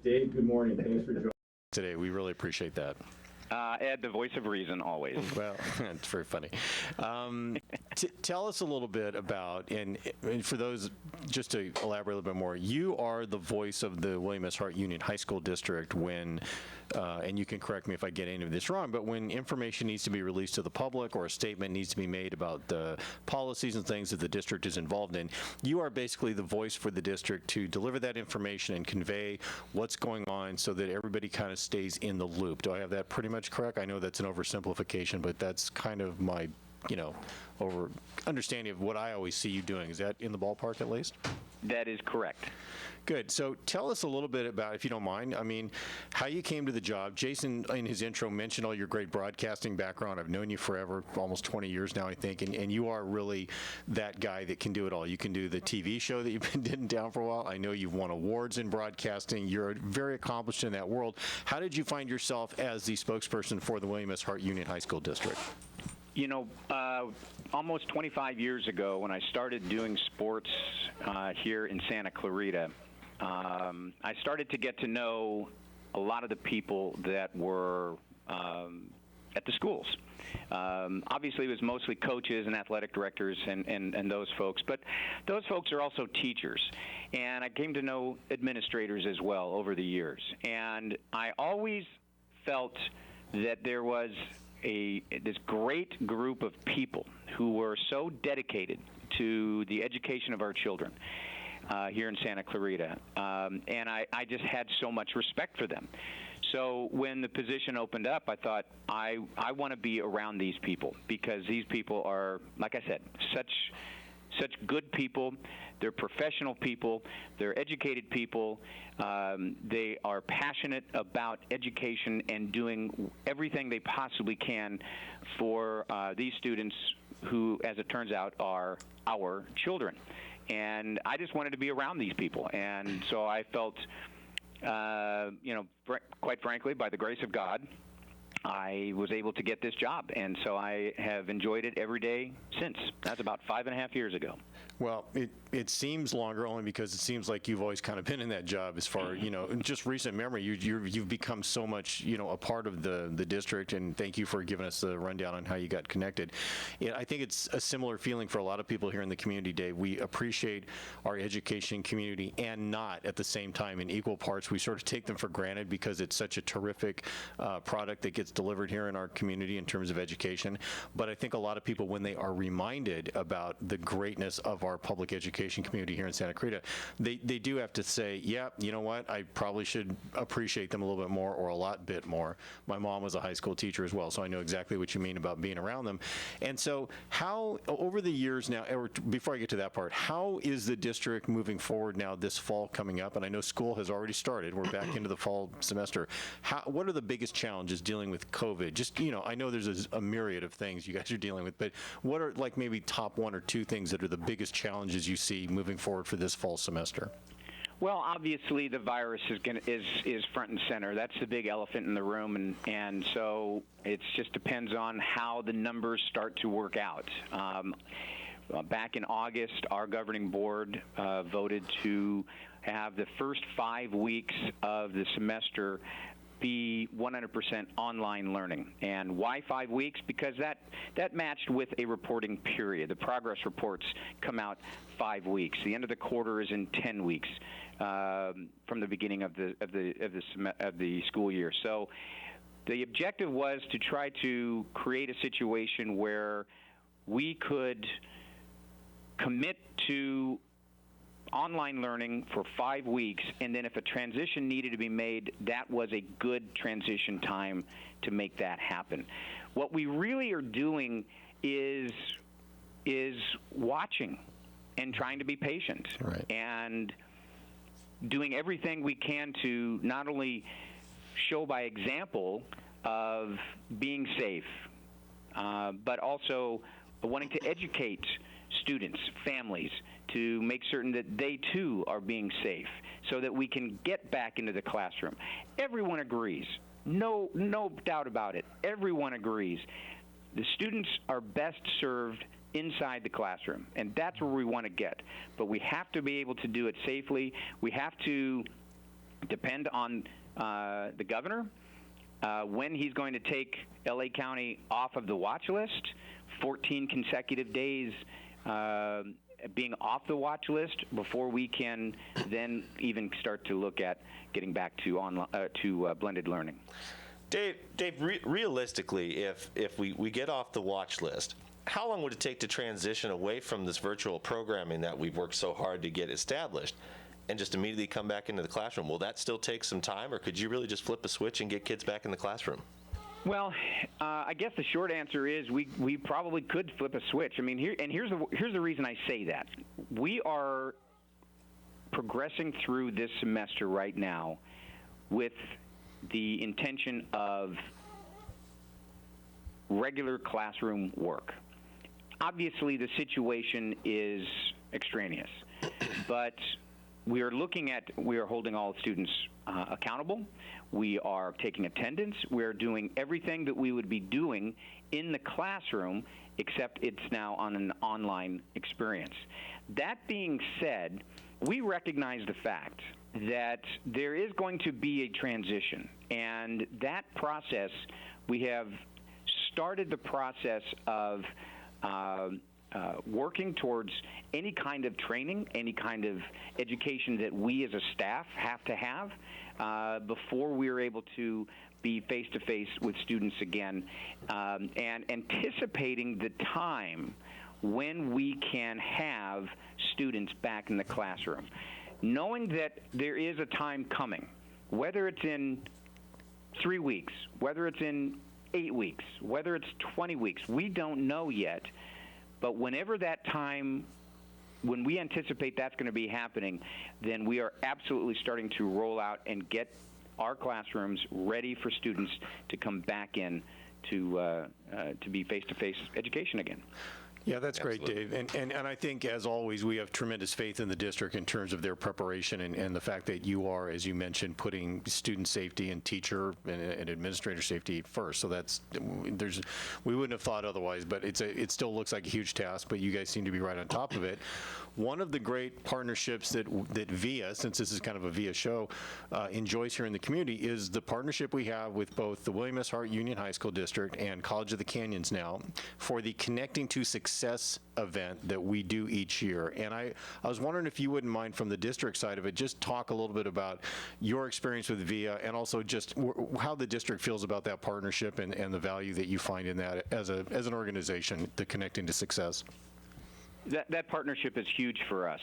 Dave, good morning. Thanks for joining today. We really appreciate that. Ed, the voice of reason, always. Well, it's very funny. Tell us a little bit about, and for those, just to elaborate a little bit more, you are the voice of the William S. Hart Union High School District when, and you can correct me if I get any of this wrong, but when information needs to be released to the public or a statement needs to be made about the policies and things that the district is involved in, you are basically the voice for the district to deliver that information and convey what's going on so that everybody kind of stays in the loop. Do I have that pretty much correct? I know that's an oversimplification, but that's kind of my, over understanding of what I always see you doing. Is that in the ballpark at least? That is correct. Good. So tell us a little bit about, if you don't mind, how you came to the job. Jason, in his intro, mentioned all your great broadcasting background. I've known you forever, almost 20 years now, I think, and you are really that guy that can do it all. You can do the TV show that you've been in town for a while. I know you've won awards in broadcasting. You're very accomplished in that world. How did you find yourself as the spokesperson for the William S. Hart Union High School District? Almost 25 years ago, when I started doing sports here in Santa Clarita, I started to get to know a lot of the people that were at the schools. Obviously, it was mostly coaches and athletic directors and those folks, but those folks are also teachers. And I came to know administrators as well over the years. And I always felt that there was this great group of people who were so dedicated to the education of our children here in Santa Clarita, and I just had so much respect for them. So when the position opened up, I thought I want to be around these people, because these people are, like I said, such good people. They're professional people. They're educated people. They are passionate about education and doing everything they possibly can for these students who, as it turns out, are our children. And I just wanted to be around these people. And so I felt, quite frankly, by the grace of God, I was able to get this job, and so I have enjoyed it every day since. That's about 5.5 years ago. Well, it seems longer only because it seems like you've always kind of been in that job as far, just recent memory. You've become so much, a part of the district, and thank you for giving us the rundown on how you got connected. I think it's a similar feeling for a lot of people here in the community, Dave. We appreciate our education community and not at the same time in equal parts. We sort of take them for granted because it's such a terrific product that gets delivered here in our community in terms of education. But I think a lot of people, when they are reminded about the greatness of our public education community here in Santa Clarita, they do have to say, yeah, you know what, I probably should appreciate them a little bit more or a lot bit more. My mom was a high school teacher as well, so I know exactly what you mean about being around them. And so how, over the years now, or before I get to that part, how is the district moving forward now this fall coming up? And I know school has already started. We're back into the fall semester. What are the biggest challenges dealing with COVID? Just, I know there's a myriad of things you guys are dealing with, but what are like maybe top one or two things that are the biggest challenges you see moving forward for this fall semester? Well, obviously the virus is front and center. That's the big elephant in the room, and so it just depends on how the numbers start to work out. Back in August, our governing board voted to have the first 5 weeks of the semester be 100% online learning. And why 5 weeks? Because that matched with a reporting period. The progress reports come out 5 weeks. The end of the quarter is in 10 weeks from the beginning of the school year. So the objective was to try to create a situation where we could commit to online learning for 5 weeks, and then if a transition needed to be made, that was a good transition time to make that happen. What we really are doing is watching and trying to be patient, right, and doing everything we can to not only show by example of being safe, but also wanting to educate students, families, to make certain that they too are being safe so that we can get back into the classroom. Everyone agrees. No doubt about it. Everyone agrees. The students are best served inside the classroom, and that's where we want to get. But we have to be able to do it safely. We have to depend on the governor, when he's going to take LA County off of the watch list, 14 consecutive days being off the watch list before we can then even start to look at getting back to blended learning. Dave, realistically, if we get off the watch list, how long would it take to transition away from this virtual programming that we've worked so hard to get established and just immediately come back into the classroom? Will that still take some time, or could you really just flip a switch and get kids back in the classroom? Well, I guess the short answer is we probably could flip a switch. I mean, here's the reason I say that. We are progressing through this semester right now with the intention of regular classroom work. Obviously, the situation is extraneous, but we are holding all students accountable. We are taking attendance. We're doing everything that we would be doing in the classroom, except it's now on an online experience. That being said, we recognize the fact that there is going to be a transition, and that process, we have started the process of working towards any kind of training, any kind of education that we as a staff have to have before we're able to be face-to-face with students again, and anticipating the time when we can have students back in the classroom. Knowing that there is a time coming, whether it's in 3 weeks, whether it's in 8 weeks, whether it's 20 weeks, we don't know yet. But whenever that time, when we anticipate that's going to be happening, then we are absolutely starting to roll out and get our classrooms ready for students to come back in to be face-to-face education again. Yeah, that's great, Absolutely. Dave. And I think, as always, we have tremendous faith in the district in terms of their preparation and the fact that you are, as you mentioned, putting student safety and teacher and administrator safety first. So we wouldn't have thought otherwise, but it still looks like a huge task, but you guys seem to be right on top of it. One of the great partnerships that VIA, since this is kind of a VIA show, enjoys here in the community is the partnership we have with both the William S. Hart Union High School District and College of the Canyons now for the Connecting to Success event that we do each year. And I was wondering if you wouldn't mind, from the district side of it, just talk a little bit about your experience with VIA and also just how the district feels about that partnership and the value that you find in that as an organization, the Connecting to Success. That partnership is huge for us.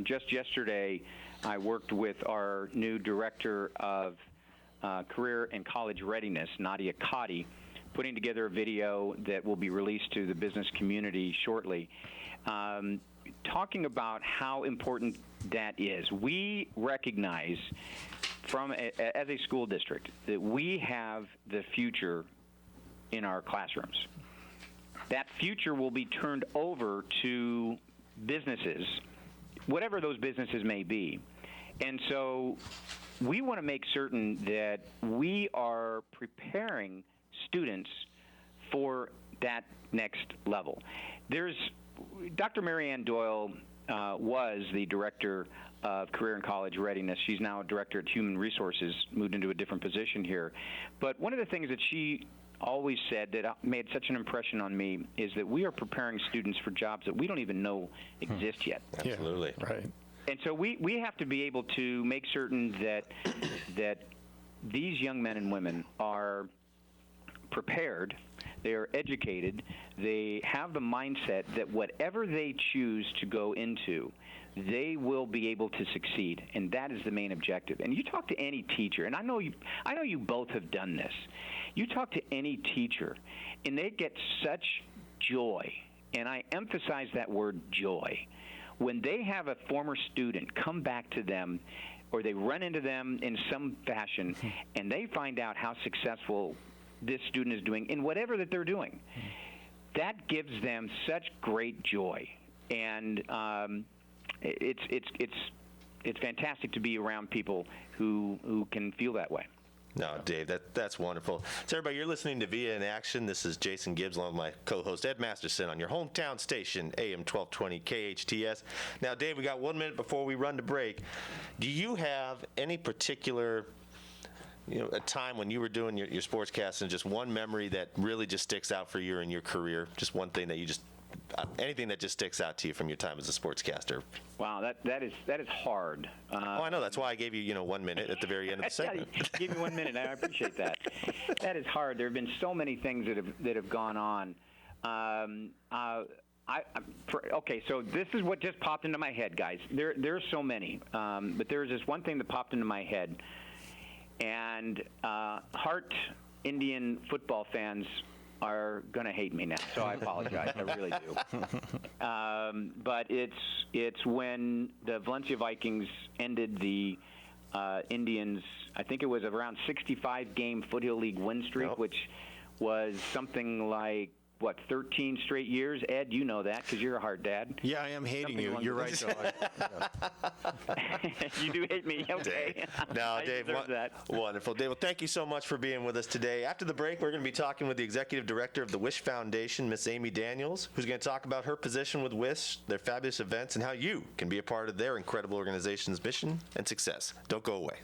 Just yesterday, I worked with our new director of career and college readiness, Nadia Cotty, putting together a video that will be released to the business community shortly, talking about how important that is. We recognize as a school district that we have the future in our classrooms. That future will be turned over to businesses, whatever those businesses may be. And so we want to make certain that we are preparing students for that next level. Dr. Marianne Doyle was the director of career and college readiness. She's now a director at human resources, moved into a different position here. But one of the things that she always said that made such an impression on me is that we are preparing students for jobs that we don't even know exist yet. Absolutely. Yeah, right. And so we have to be able to make certain that these young men and women are prepared, they are educated, they have the mindset that whatever they choose to go into, they will be able to succeed, and that is the main objective. And you talk to any teacher, and I know you both have done this. You talk to any teacher, and they get such joy, and I emphasize that word joy, when they have a former student come back to them, or they run into them in some fashion, and they find out how successful this student is doing in whatever that they're doing. That gives them such great joy, and it's fantastic to be around people who can feel that way. No, Dave, that's wonderful. So, everybody, you're listening to Via in Action. This is Jason Gibbs, along with my co-host Ed Masterson on your hometown station, AM 1220 KHTS. Now, Dave, we got 1 minute before we run to break. Do you have any particular, a time when you were doing your sportscast and just one memory that really just sticks out for you in your career? Just one thing that you just, anything that just sticks out to you from your time as a sportscaster? Wow, that is hard. I know. That's why I gave you, 1 minute at the very end of the segment. Yeah, give me 1 minute. I appreciate that. That is hard. There have been so many things that have gone on. Okay, so this is what just popped into my head, guys. There's so many, but there's this one thing that popped into my head, and Hart Indian football fans are going to hate me now, so I apologize. I really do. But it's when the Valencia Vikings ended the Indians, I think it was around 65-game Foothill League win streak, Yep. which was something like, 13 straight years? Ed, you know that because you're a Hart dad. Yeah, I am hating Something you. along You're those right, though. You do hate me, okay. No, I Dave, deserve that. wonderful. Dave, well, thank you so much for being with us today. After the break, we're going to be talking with the Executive Director of the Wish Foundation, Miss Amy Daniels, who's going to talk about her position with Wish, their fabulous events, and how you can be a part of their incredible organization's mission and success. Don't go away.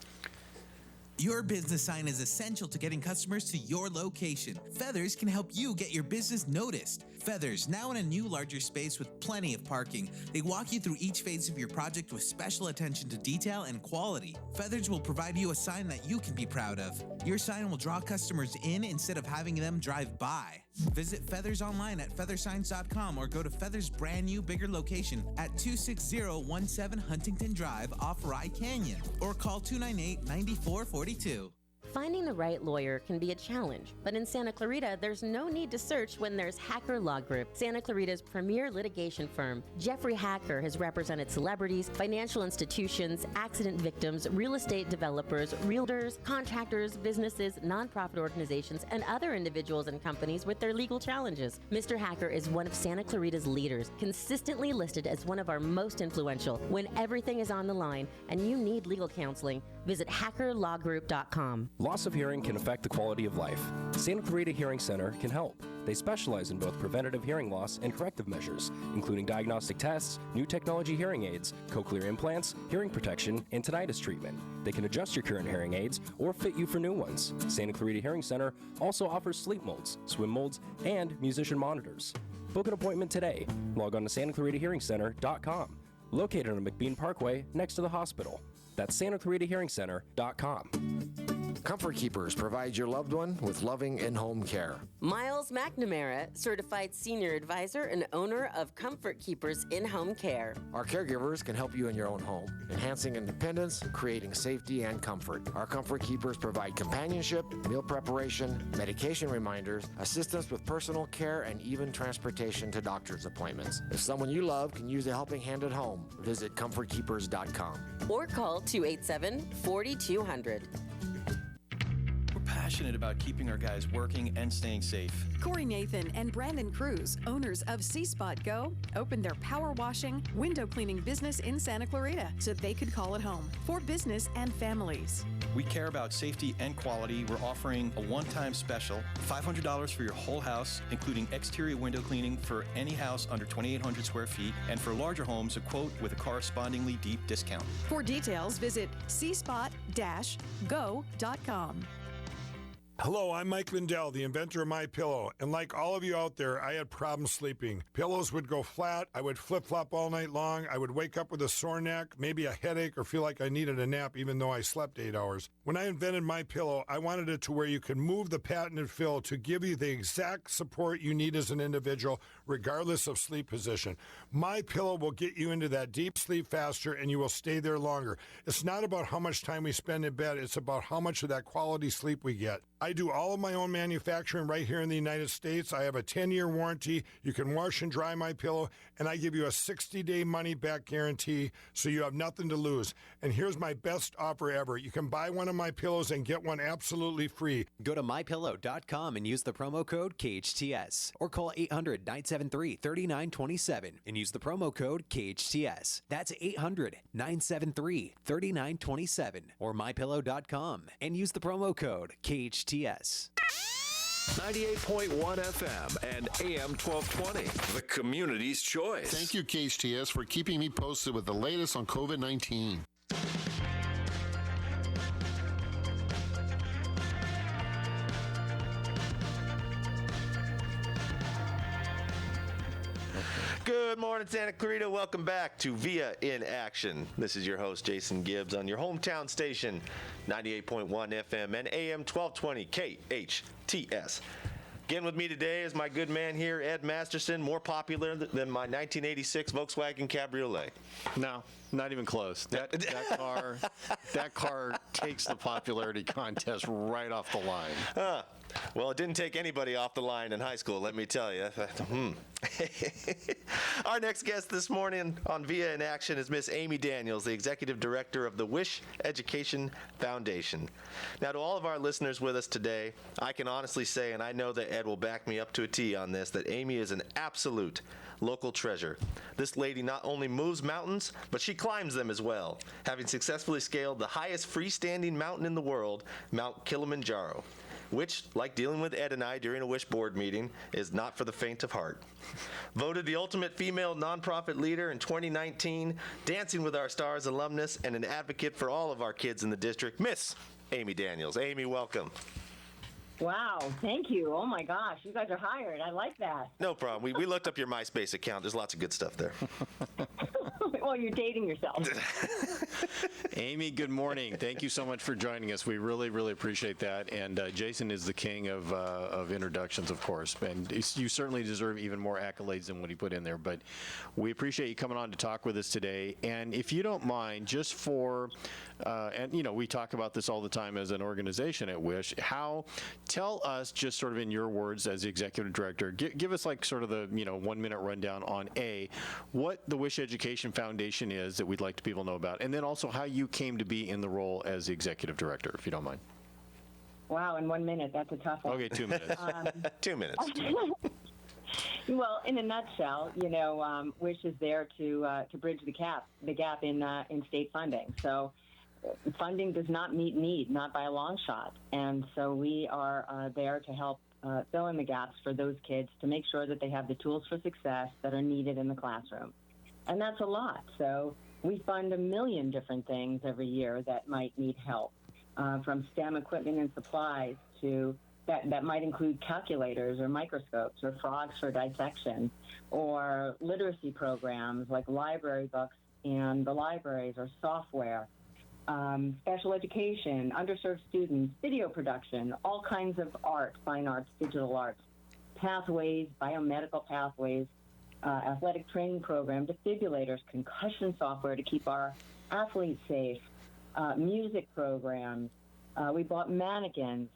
Your business sign is essential to getting customers to your location. Feathers can help you get your business noticed. Feathers, now in a new larger space with plenty of parking. They walk you through each phase of your project with special attention to detail and quality. Feathers will provide you a sign that you can be proud of. Your sign will draw customers in instead of having them drive by. Visit Feathers online at feathersigns.com or go to Feathers' brand new bigger location at 26017 Huntington Drive off Rye Canyon or call 298-9442. Finding the right lawyer can be a challenge, but in Santa Clarita, there's no need to search when there's Hacker Law Group, Santa Clarita's premier litigation firm. Jeffrey Hacker has represented celebrities, financial institutions, accident victims, real estate developers, realtors, contractors, businesses, nonprofit organizations, and other individuals and companies with their legal challenges. Mr. Hacker is one of Santa Clarita's leaders, consistently listed as one of our most influential. When everything is on the line and you need legal counseling, visit hackerlawgroup.com. Loss of hearing can affect the quality of life. Santa Clarita Hearing Center can help. They specialize in both preventative hearing loss and corrective measures, including diagnostic tests, new technology hearing aids, cochlear implants, hearing protection, and tinnitus treatment. They can adjust your current hearing aids or fit you for new ones. Santa Clarita Hearing Center also offers sleep molds, swim molds, and musician monitors. Book an appointment today. Log on to SantaClaritaHearingCenter.com. Located on McBean Parkway next to the hospital. That's SantaClaritaHearingCenter.com. Comfort Keepers provides your loved one with loving in-home care. Miles McNamara, certified senior advisor and owner of Comfort Keepers in-home care. Our caregivers can help you in your own home, enhancing independence, creating safety and comfort. Our Comfort Keepers provide companionship, meal preparation, medication reminders, assistance with personal care, and even transportation to doctor's appointments. If someone you love can use a helping hand at home, visit ComfortKeepers.com. Or call 287-4200. Passionate about keeping our guys working and staying safe. Corey Nathan and Brandon Cruz, owners of C-Spot Go, opened their power washing, window cleaning business in Santa Clarita so they could call it home for business and families. We care about safety and quality. We're offering a one-time special, $500 for your whole house, including exterior window cleaning for any house under 2,800 square feet, and for larger homes, a quote with a correspondingly deep discount. For details, visit cspot-go.com. Hello, I'm Mike Lindell, the inventor of My Pillow, and like all of you out there, I had problems sleeping. Pillows would go flat, I would flip-flop all night long, I would wake up with a sore neck, maybe a headache, or feel like I needed a nap even though I slept 8 hours. When I invented My Pillow, I wanted it to where you could move the patented fill to give you the exact support you need as an individual, regardless of sleep position. My Pillow will get you into that deep sleep faster, and you will stay there longer. It's not about how much time we spend in bed, it's about how much of that quality sleep we get. I I do all of my own manufacturing right here in the United States. I have a 10-year warranty. You can wash and dry my pillow, and I give you a 60-day money-back guarantee, so you have nothing to lose. And here's my best offer ever. You can buy one of my pillows and get one absolutely free. Go to mypillow.com and use the promo code KHTS, or call 800-973-3927 and use the promo code KHTS. That's 800-973-3927 or mypillow.com and use the promo code KHTS. 98.1 FM and AM 1220. The community's choice. Thank you, KHTS, for keeping me posted with the latest on COVID-19. Good morning, Santa Clarita. Welcome back to Via in Action. This is your host, Jason Gibbs, on your hometown station, 98.1 FM and AM 1220 KHTS. Again with me today is my good man here, Ed Masterson, more popular than my 1986 Volkswagen Cabriolet. No, not even close. That car takes the popularity contest right off the line. Well, it didn't take anybody off the line in high school, let me tell you. Our next guest this morning on Via in Action is Miss Amy Daniels, the Executive Director of the Wish Education Foundation. Now, to all of our listeners with us today, I can honestly say, and I know that Ed will back me up to a T on this, that Amy is an absolute local treasure. This lady not only moves mountains, but she climbs them as well, having successfully scaled the highest freestanding mountain in the world, Mount Kilimanjaro, which, like dealing with Ed and I during a Wish board meeting, is not for the faint of heart. Voted the ultimate female nonprofit leader in 2019, Dancing with Our Stars alumnus, and an advocate for all of our kids in the district, Miss Amy Daniels. Amy, welcome. Wow, thank you. Oh my gosh, you guys are hired. I like that. No problem. We looked up your MySpace account. There's lots of good stuff there. Well, you're dating yourself. Amy, good morning. Thank you so much for joining us. We really, really appreciate that. And Jason is the king of introductions, of course. And you certainly deserve even more accolades than what he put in there. But we appreciate you coming on to talk with us today. And if you don't mind, just for, and you know, we talk about this all the time as an organization at Wish, tell us just sort of in your words as the executive director, give us like sort of the, 1 minute rundown on what the Wish Education Foundation is that we'd like people to know about, and then also how you came to be in the role as the executive director, if you don't mind. Wow, in 1 minute, that's a tough one. Okay, 2 minutes. 2 minutes. Well, in a nutshell, Wish is there to bridge the gap in state funding. So funding does not meet need, not by a long shot. And so we are there to help fill in the gaps for those kids to make sure that they have the tools for success that are needed in the classroom. And that's a lot. So we fund a million different things every year that might need help, from STEM equipment and supplies to that might include calculators or microscopes or frogs for dissection, or literacy programs like library books in the libraries or software, special education, underserved students, video production, all kinds of art, fine arts, digital arts, pathways, biomedical pathways, athletic training program, defibrillators, concussion software to keep our athletes safe, music programs. We bought mannequins.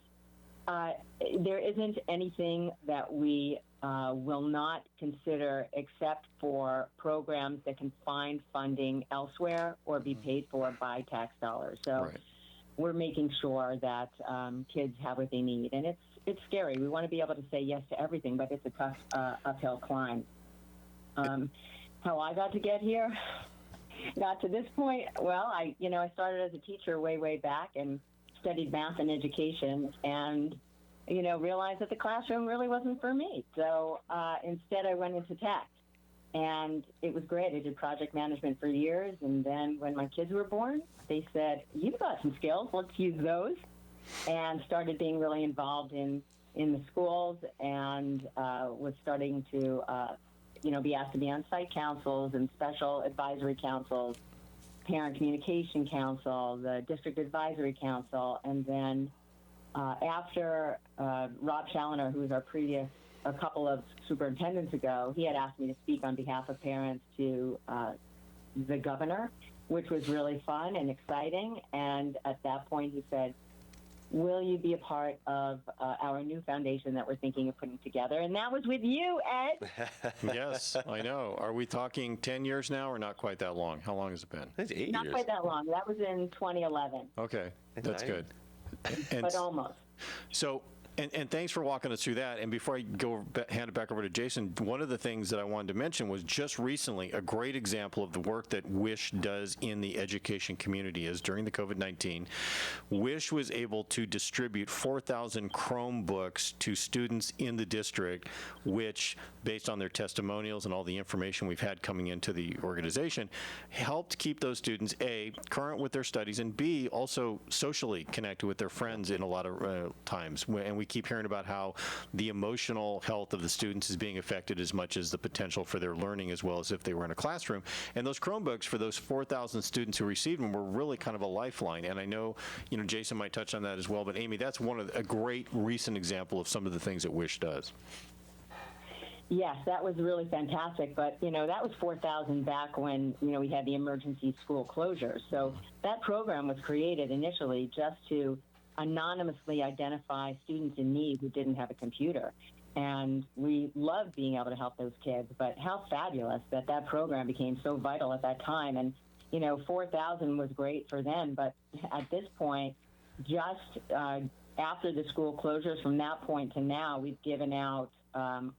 There isn't anything that we will not consider except for programs that can find funding elsewhere or be paid for by tax dollars. So we're making sure that kids have what they need. And it's scary. We want to be able to say yes to everything, but it's a tough uphill climb. How I got to get here, got to this point, well, I started as a teacher way back and studied math and education, and realized that the classroom really wasn't for me. So instead I went into tech, and it was great. I did project management for years, and then when my kids were born, they said, you've got some skills, let's use those, and started being really involved in the schools, and was starting to be asked to be on site councils and special advisory councils, parent communication council, the district advisory council, and then after Rob Challoner, who was a couple of superintendents ago, he had asked me to speak on behalf of parents to the governor, which was really fun and exciting. And at that point, he said, will you be a part of our new foundation that we're thinking of putting together? And that was with you, Ed. Yes, I know. Are we talking 10 years now or not quite that long? How long has it been? It's 8 Not years. quite that long. That was in 2011, Okay, that's good. And but almost. so, and thanks for walking us through that. And before I hand it back over to Jason, one of the things that I wanted to mention was just recently a great example of the work that WISH does in the education community is during the COVID-19, WISH was able to distribute 4,000 Chromebooks to students in the district, which, based on their testimonials and all the information we've had coming into the organization, helped keep those students, A, current with their studies, and B, also socially connected with their friends in a lot of times. And we keep hearing about how the emotional health of the students is being affected as much as the potential for their learning, as well as if they were in a classroom. And those Chromebooks for those 4,000 students who received them were really kind of a lifeline. And I know, Jason might touch on that as well, but Amy, that's a great recent example of some of the things that WISH does. Yes, that was really fantastic. But, that was 4,000 back when, we had the emergency school closures. So that program was created initially just to anonymously identify students in need who didn't have a computer. And we loved being able to help those kids, but how fabulous that program became so vital at that time. And, 4,000 was great for them, but at this point, just after the school closures, from that point to now, we've given out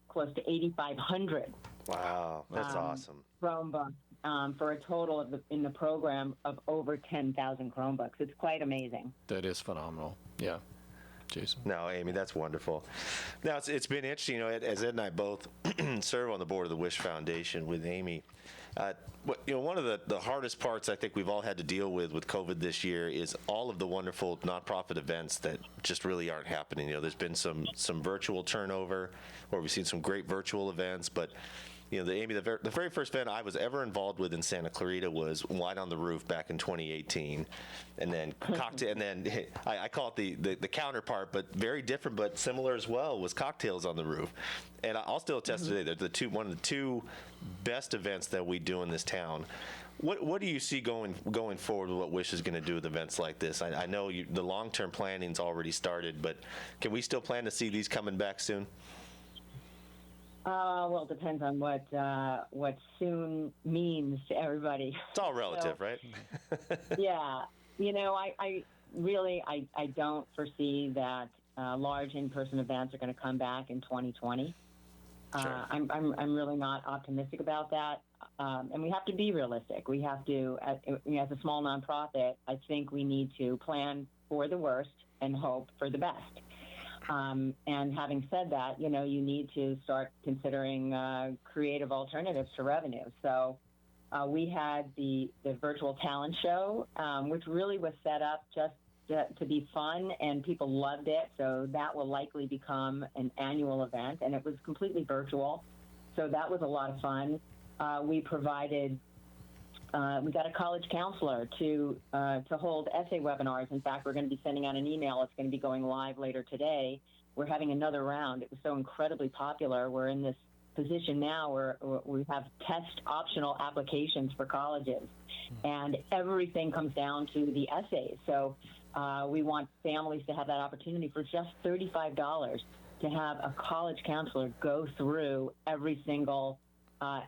close to 8,500. Wow, that's awesome. Chromebooks. For a total in the program of over 10,000 Chromebooks. It's quite amazing. That is phenomenal. Yeah. Jason. No, Amy, that's wonderful. Now, it's been interesting, as Ed and I both serve on the board of the WISH Foundation with Amy. One of the hardest parts I think we've all had to deal with COVID this year is all of the wonderful nonprofit events that just really aren't happening. There's been some virtual turnover, or we've seen some great virtual events, but Amy, the very first event I was ever involved with in Santa Clarita was Wine on the Roof back in 2018, and then cocktail, and then I call it the counterpart, but very different, but similar as well, was Cocktails on the Roof, and I'll still attest today they're one of the two best events that we do in this town. What do you see going forward with what WISH is going to do with events like this? I know the long-term planning's already started, but can we still plan to see these coming back soon? Well, it depends on what soon means to everybody. It's all relative, right? Yeah. I really don't foresee that large in-person events are going to come back in 2020. Sure. I'm really not optimistic about that. And we have to be realistic. We have to, as a small nonprofit, I think we need to plan for the worst and hope for the best. And having said that, you need to start considering creative alternatives to revenue. So we had the virtual talent show, which really was set up just to be fun, and people loved it. So that will likely become an annual event, and it was completely virtual. So that was a lot of fun. We got a college counselor to hold essay webinars. In fact, we're going to be sending out an email. It's going to be going live later today. We're having another round. It was so incredibly popular. We're in this position now where we have test optional applications for colleges, and everything comes down to the essays. So we want families to have that opportunity for just $35 to have a college counselor go through every single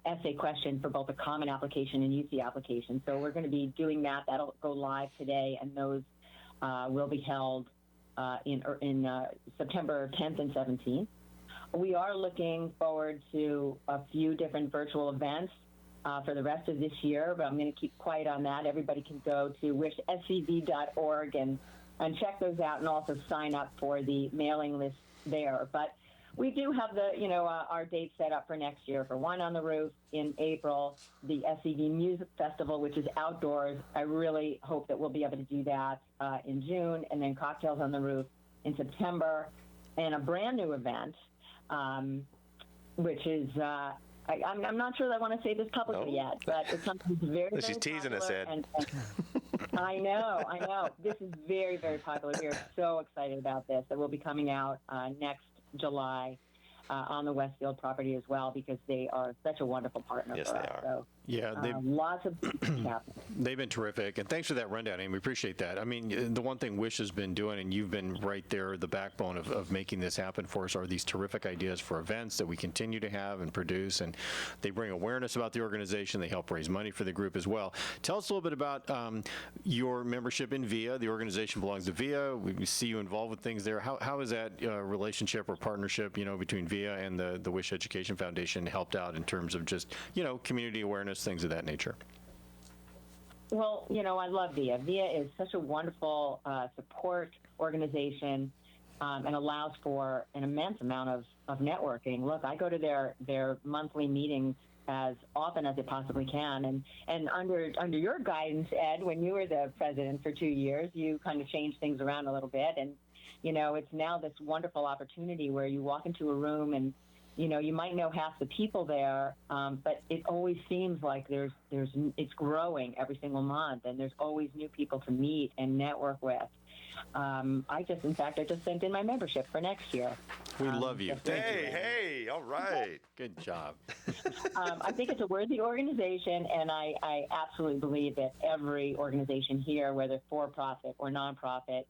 essay question for both a common application and UC application. So we're going to be doing that. That'll go live today, and those will be held in September 10th and 17th. We are looking forward to a few different virtual events for the rest of this year, but I'm going to keep quiet on that. Everybody can go to wishscv.org and check those out, and also sign up for the mailing list there. But we do have our date set up for next year for Wine on the Roof in April, the SCV Music Festival, which is outdoors. I really hope that we'll be able to do that in June, and then Cocktails on the Roof in September, and a brand new event, which is, I'm not sure that I want to say this publicly yet, but it's something very, very She's teasing us, Ed. And I know. This is very, very popular. We are so excited about this. That will be coming out next July on the Westfield property as well, because they are such a wonderful partner Yes, for they us. are. So Yeah, lots of they've been terrific, and thanks for that rundown, Amy. We appreciate that. I mean, the one thing Wish has been doing, and you've been right there, the backbone of making this happen for us, are these terrific ideas for events that we continue to have and produce, and they bring awareness about the organization. They help raise money for the group as well. Tell us a little bit about your membership in VIA. The organization belongs to VIA. We see you involved with things there. How is that relationship or partnership, between VIA and the Wish Education Foundation helped out in terms of just, community awareness, things of that nature? Well, I love VIA. VIA is such a wonderful support organization and allows for an immense amount of networking. Look, I go to their monthly meetings as often as it possibly can. And under your guidance, Ed, when you were the president for 2 years, you kind of changed things around a little bit. And, it's now this wonderful opportunity where you walk into a room and, you might know half the people there, but it always seems like it's growing every single month, and there's always new people to meet and network with. I just sent in my membership for next year. We love you. Thank you. Hey, all right. Good job. I think it's a worthy organization, and I absolutely believe that every organization here, whether for-profit or nonprofit,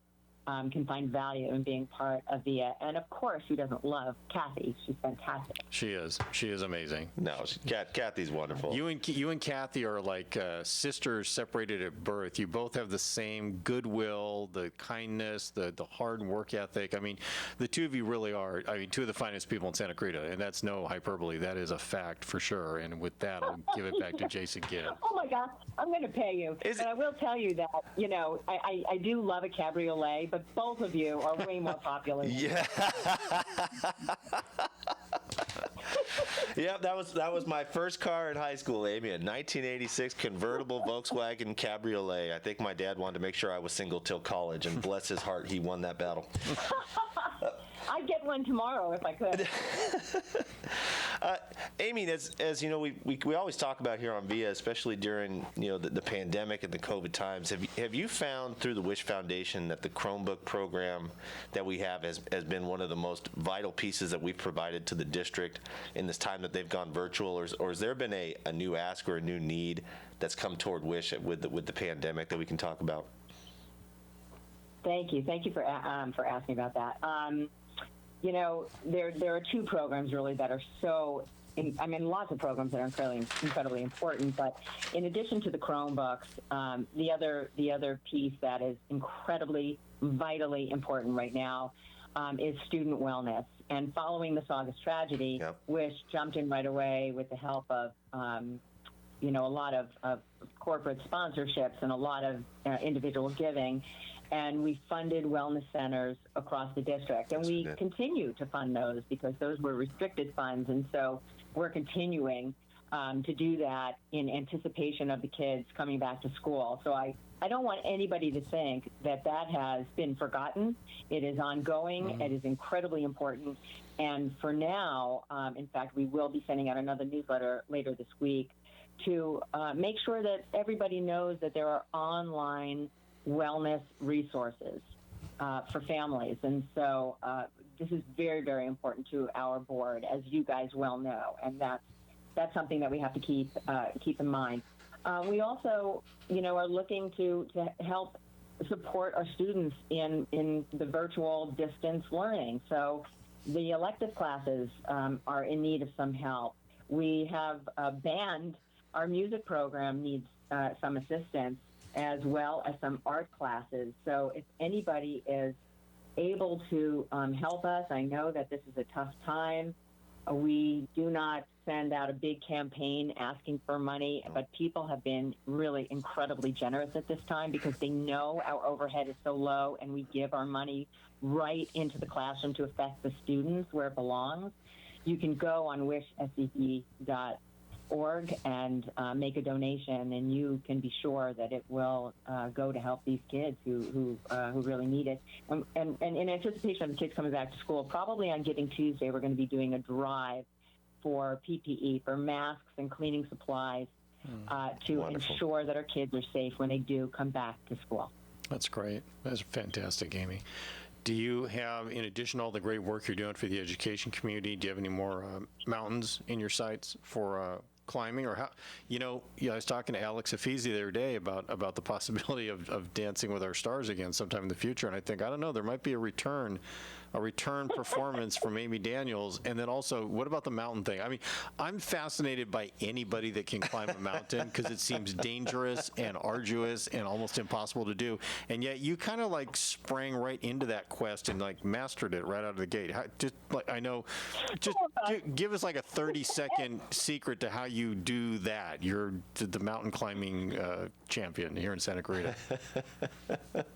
can find value in being part of VIA. And of course, who doesn't love Kathy? She's fantastic. She is. She is amazing. No, Kathy's wonderful. You and Kathy are like sisters separated at birth. You both have the same goodwill, the kindness, the hard work ethic. I mean, the two of you really are, two of the finest people in Santa Clarita, and that's no hyperbole. That is a fact for sure. And with that, I'll give it back to Jason Gibb. Oh my God, I'm going to pay you. But I will tell you that, I do love a cabriolet, but both of you are way more popular. Yeah. Yep, that was my first car in high school, Amy, a 1986 convertible Volkswagen Cabriolet. I think my dad wanted to make sure I was single till college, and bless his heart, he won that battle. I'd get one tomorrow if I could. Amy, as you know, we always talk about here on VIA, especially during the pandemic and the COVID times. Have you found through the Wish Foundation that the Chromebook program that we have has been one of the most vital pieces that we've provided to the district in this time that they've gone virtual, or has there been a new ask or a new need that's come toward Wish with the pandemic that we can talk about? Thank you for asking about that. There are two programs really that are lots of programs that are incredibly important, but in addition to the Chromebooks, the other piece that is incredibly, vitally important right now is student wellness. And following this August tragedy, yep, Wish jumped in right away with the help of, a lot of corporate sponsorships and a lot of individual giving. And we funded wellness centers across the district. And we continue to fund those because those were restricted funds. And so we're continuing to do that in anticipation of the kids coming back to school. So I don't want anybody to think that has been forgotten. It is ongoing. Mm-hmm. It is incredibly important. And for now, in fact, we will be sending out another newsletter later this week to make sure that everybody knows that there are online wellness resources for families. And so this is very, very important to our board, as you guys well know, and that's something that we have to keep in mind. We also, are looking to help support our students in the virtual distance learning. So the elective classes are in need of some help. We have a band. Our music program needs some assistance, as well as some art classes. So if anybody is able to help us, I know that this is a tough time. We do not send out a big campaign asking for money, but people have been really incredibly generous at this time because they know our overhead is so low, and we give our money right into the classroom to affect the students where it belongs. You can go on wishscp.org and make a donation, and you can be sure that it will go to help these kids who really need it. And in anticipation of the kids coming back to school, probably on Giving Tuesday, we're going to be doing a drive for PPE, for masks and cleaning supplies to Wonderful. Ensure that our kids are safe when they do come back to school. That's great. That's fantastic, Amy. Do you have, in addition to all the great work you're doing for the education community, do you have any more mountains in your sights for climbing, or how, I was talking to Alex Afizi the other day about the possibility of Dancing with Our Stars again sometime in the future, and I think, I don't know, there might be a return performance from Amy Daniels. And then also, what about the mountain thing? I mean, I'm fascinated by anybody that can climb a mountain because it seems dangerous and arduous and almost impossible to do. And yet you kind of like sprang right into that quest and like mastered it right out of the gate. Give us like a 30-second secret to how you do that. You're the mountain climbing champion here in Santa Clarita.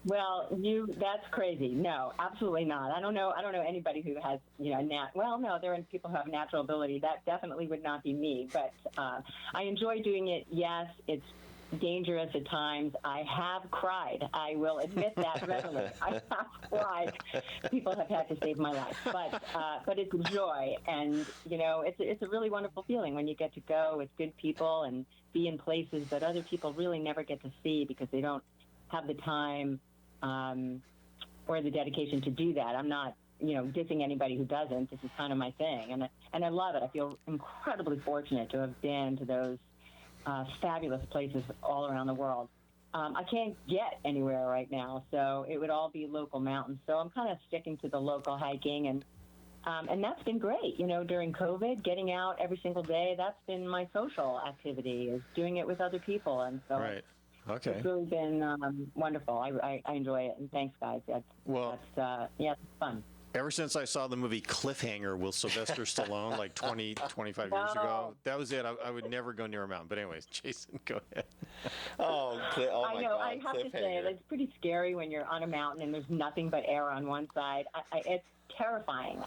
Well, that's crazy. No, absolutely not. I don't know anybody who has, no, there are people who have natural ability. That definitely would not be me. But I enjoy doing it. Yes, it's dangerous at times. I have cried. I will admit that readily. I have cried. People have had to save my life. But it's a joy. And, it's a really wonderful feeling when you get to go with good people and be in places that other people really never get to see because they don't have the time or the dedication to do that. I'm not, dissing anybody who doesn't. This is kind of my thing, and I love it. I feel incredibly fortunate to have been to those fabulous places all around the world. I can't get anywhere right now, so it would all be local mountains. So I'm kind of sticking to the local hiking, and that's been great. During COVID, getting out every single day, that's been my social activity, is doing it with other people, and so. Right. Okay. It's really been wonderful. I enjoy it, and thanks, guys. It's fun. Ever since I saw the movie Cliffhanger with Sylvester Stallone, like 20, 25 years ago, that was it. I would never go near a mountain. But anyways, Jason, go ahead. I know. I have to say, it's pretty scary when you're on a mountain and there's nothing but air on one side. It's terrifying.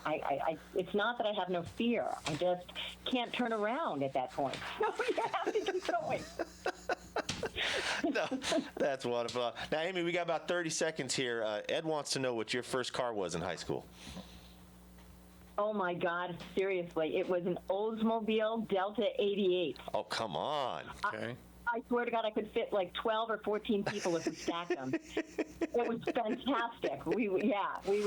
It's not that I have no fear. I just can't turn around at that point. No, you have to keep going. No, that's wonderful. Now, Amy, we got about 30 seconds here. Ed wants to know what your first car was in high school. Oh, my God. Seriously. It was an Oldsmobile Delta 88. Oh, come on. Okay. I swear to God, I could fit like 12 or 14 people if we stacked them. It was fantastic. We would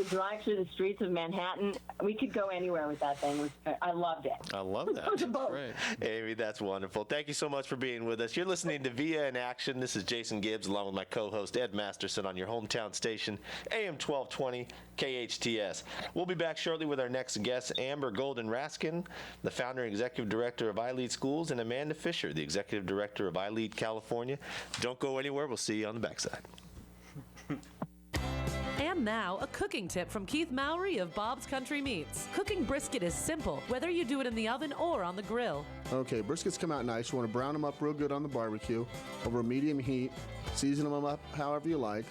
drive through the streets of Manhattan. We could go anywhere with that thing. I loved it. I love that. Right. Amy, that's wonderful. Thank you so much for being with us. You're listening to Via in Action. This is Jason Gibbs along with my co-host Ed Masterson on your hometown station, AM 1220 KHTS. We'll be back shortly with our next guest, Amber Golden Raskin, the founder and executive director of iLead Schools, and Amanda Fisher, the executive director of iLead California. Don't go anywhere. We'll see you on the backside. And now, a cooking tip from Keith Mowry of Bob's Country Meats. Cooking brisket is simple, whether you do it in the oven or on the grill. Okay, briskets come out nice. You want to brown them up real good on the barbecue over medium heat. Season them up however you like.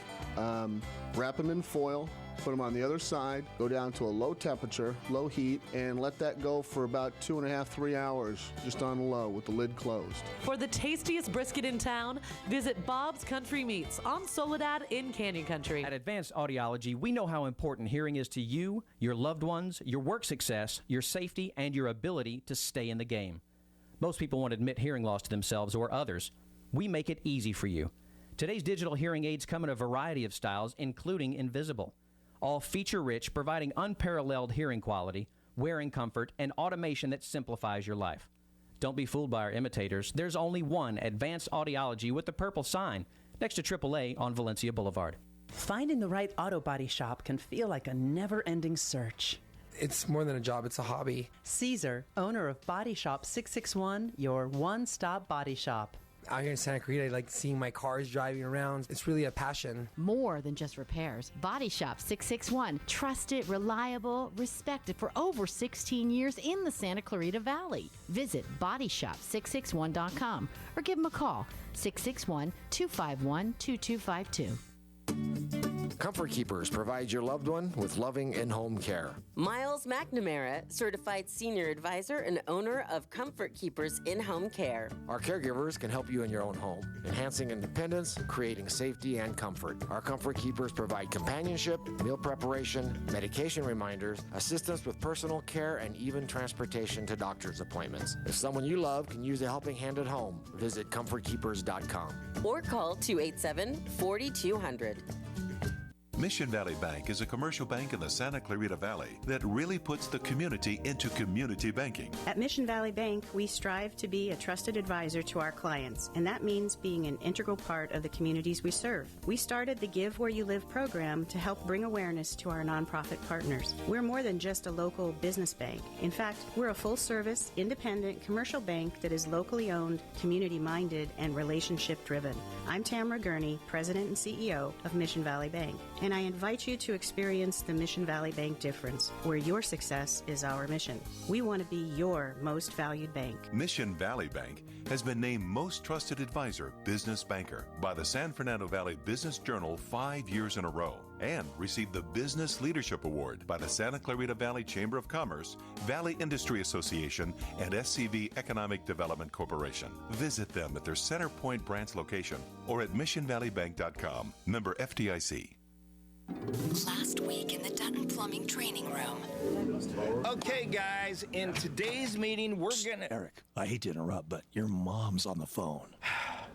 Wrap them in foil. Put them on the other side, go down to a low temperature, low heat, and let that go for about 2.5, 3 hours, just on the low with the lid closed. For the tastiest brisket in town, visit Bob's Country Meats on Soledad in Canyon Country. At Advanced Audiology, we know how important hearing is to you, your loved ones, your work success, your safety, and your ability to stay in the game. Most people won't admit hearing loss to themselves or others. We make it easy for you. Today's digital hearing aids come in a variety of styles, including invisible. All feature-rich, providing unparalleled hearing quality, wearing comfort, and automation that simplifies your life. Don't be fooled by our imitators. There's only one Advanced Audiology with the purple sign next to AAA on Valencia Boulevard. Finding the right auto body shop can feel like a never-ending search. It's more than a job, it's a hobby. Caesar, owner of Body Shop 661, your one-stop body shop. Out here in Santa Clarita, I like seeing my cars driving around. It's really a passion. More than just repairs. Body Shop 661. Trusted, reliable, respected for over 16 years in the Santa Clarita Valley. Visit bodyshop661.com or give them a call, 661-251-2252. Comfort Keepers provides your loved one with loving in-home care. Miles McNamara, certified senior advisor and owner of Comfort Keepers in-home care. Our caregivers can help you in your own home, enhancing independence, creating safety and comfort. Our Comfort Keepers provide companionship, meal preparation, medication reminders, assistance with personal care, and even transportation to doctor's appointments. If someone you love can use a helping hand at home, visit comfortkeepers.com. Or call 287-4200. Mission Valley Bank is a commercial bank in the Santa Clarita Valley that really puts the community into community banking. At Mission Valley Bank, we strive to be a trusted advisor to our clients, and that means being an integral part of the communities we serve. We started the Give Where You Live program to help bring awareness to our nonprofit partners. We're more than just a local business bank. In fact, we're a full-service, independent commercial bank that is locally owned, community-minded, and relationship-driven. I'm Tamara Gurney, President and CEO of Mission Valley Bank, and I invite you to experience the Mission Valley Bank difference, where your success is our mission. We want to be your most valued bank. Mission Valley Bank has been named Most Trusted Advisor Business Banker by the San Fernando Valley Business Journal 5 years in a row and received the Business Leadership Award by the Santa Clarita Valley Chamber of Commerce, Valley Industry Association, and SCV Economic Development Corporation. Visit them at their Center Point branch location or at missionvalleybank.com. Member FDIC. Last week in the Dutton Plumbing training room. Okay, guys, in today's meeting, we're gonna... Eric, I hate to interrupt, but your mom's on the phone.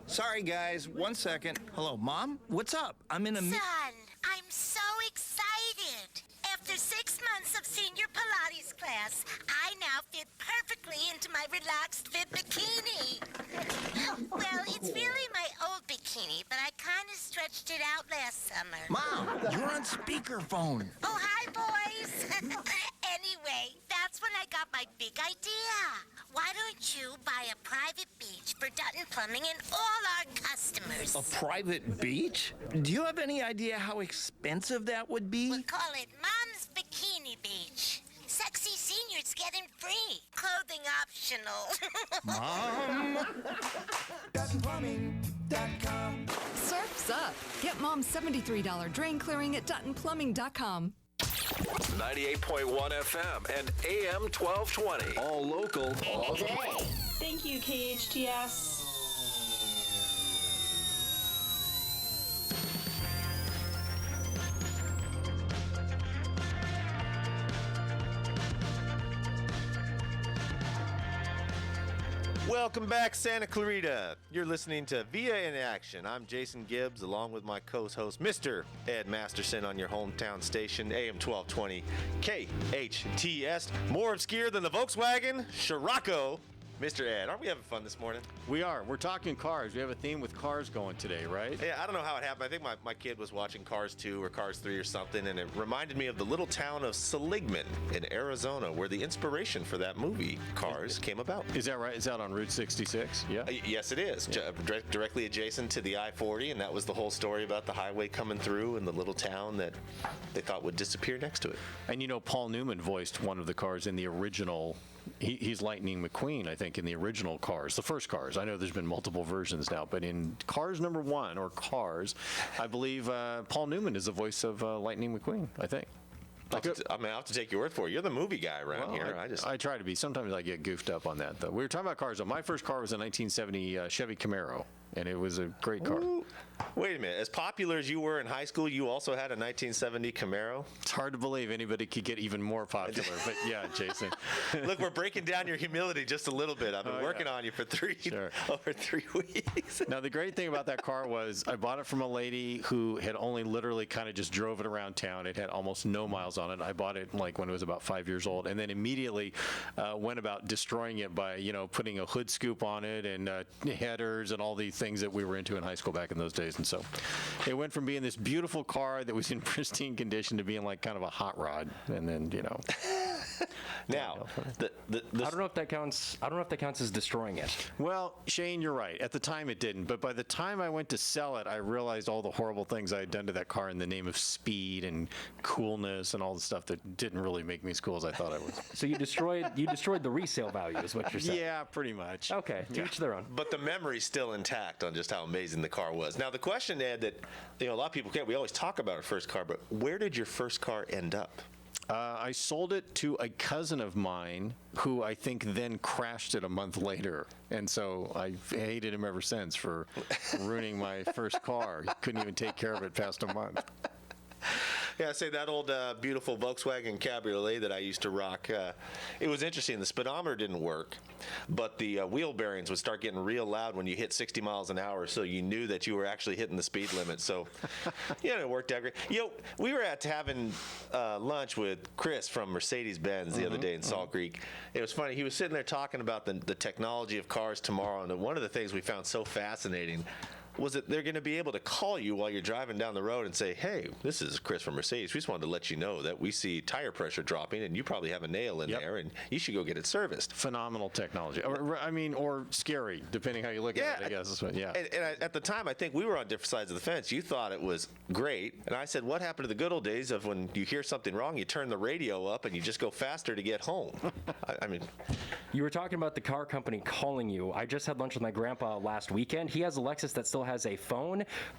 Sorry, guys, 1 second. Hello, Mom? What's up? I'm in a... Son, I'm so excited. After 6 months of senior Pilates class, I now fit perfectly into my relaxed fit bikini. Well, it's really my old bikini, but I kind of stretched it out last summer. Mom, you're on speakerphone. Oh, hi, boys. Anyway, that's when I got my big idea. Why don't you buy a private beach for Dutton Plumbing and all our customers? A private beach? Do you have any idea how expensive that would be? We call it Mom's Bikini Beach. Sexy seniors get in free. Clothing optional. Mom? DuttonPlumbing.com. Surf's up. Get Mom's $73 drain clearing at DuttonPlumbing.com. 98.1 FM and AM 1220. All local, all the way. Thank you, KHTS. Welcome back, Santa Clarita. You're listening to VA in Action. I'm Jason Gibbs, along with my co-host, Mr. Ed Masterson, on your hometown station, AM 1220 KHTS. More obscure than the Volkswagen Scirocco. Mr. Ed, aren't we having fun this morning? We are. We're talking cars. We have a theme with cars going today, right? Yeah, I don't know how it happened. I think my kid was watching Cars 2 or Cars 3 or something, and it reminded me of the little town of Seligman in Arizona, where the inspiration for that movie, Cars, came about. Is that right? Is that on Route 66? Yeah. Yes, it is. Yeah. Directly adjacent to the I-40, and that was the whole story about the highway coming through and the little town that they thought would disappear next to it. And you know, Paul Newman voiced one of the cars in the original. He's Lightning McQueen, I think, in the original Cars, the first Cars. I know there's been multiple versions now, but in Cars #1, or Cars, I believe Paul Newman is the voice of Lightning McQueen, I think. I'll have to take your word for it. You're the movie guy around here. I try to be. Sometimes I get goofed up on that, though. We were talking about cars, though. My first car was a 1970 Chevy Camaro, and it was a great car. Ooh. Wait a minute. As popular as you were in high school, you also had a 1970 Camaro? It's hard to believe anybody could get even more popular, but yeah, Jason. Look, we're breaking down your humility just a little bit. I've been working on you for over 3 weeks. Now, the great thing about that car was I bought it from a lady who had only literally kind of just drove it around town. It had almost no miles on it. I bought it like when it was about 5 years old, and then immediately went about destroying it by, putting a hood scoop on it and headers and all the things that we were into in high school back in those days. And so it went from being this beautiful car that was in pristine condition to being like kind of a hot rod. And then, Now, I don't know if that counts. I don't know if that counts as destroying it. Well, Shane, you're right. At the time, it didn't. But by the time I went to sell it, I realized all the horrible things I had done to that car in the name of speed and coolness and all the stuff that didn't really make me as cool as I thought I was. So you destroyed the resale value, is what you're saying? Yeah, pretty much. Okay, to each their own. But the memory's still intact on just how amazing the car was. Now, the question, Ed, that a lot of people can't. We always talk about our first car, but where did your first car end up? I sold it to a cousin of mine who I think then crashed it a month later. And so I hated him ever since for ruining my first car. He couldn't even take care of it past a month. Yeah, say that old beautiful Volkswagen Cabriolet that I used to rock. It was interesting. The speedometer didn't work, but the wheel bearings would start getting real loud when you hit 60 miles an hour, so you knew that you were actually hitting the speed limit. So, it worked out great. We were having lunch with Chris from Mercedes-Benz the other day in Salt Creek. It was funny. He was sitting there talking about the technology of cars tomorrow, and one of the things we found so fascinating was that they're going to be able to call you while you're driving down the road and say, hey, this is Chris from Mercedes. We just wanted to let you know that we see tire pressure dropping and you probably have a nail in there and you should go get it serviced. Phenomenal technology. Or scary, depending how you look at it, I guess. And at the time, I think we were on different sides of the fence. You thought it was great. And I said, what happened to the good old days of when you hear something wrong, you turn the radio up and you just go faster to get home? I mean... You were talking about the car company calling you. I just had lunch with my grandpa last weekend. He has a Lexus that still has a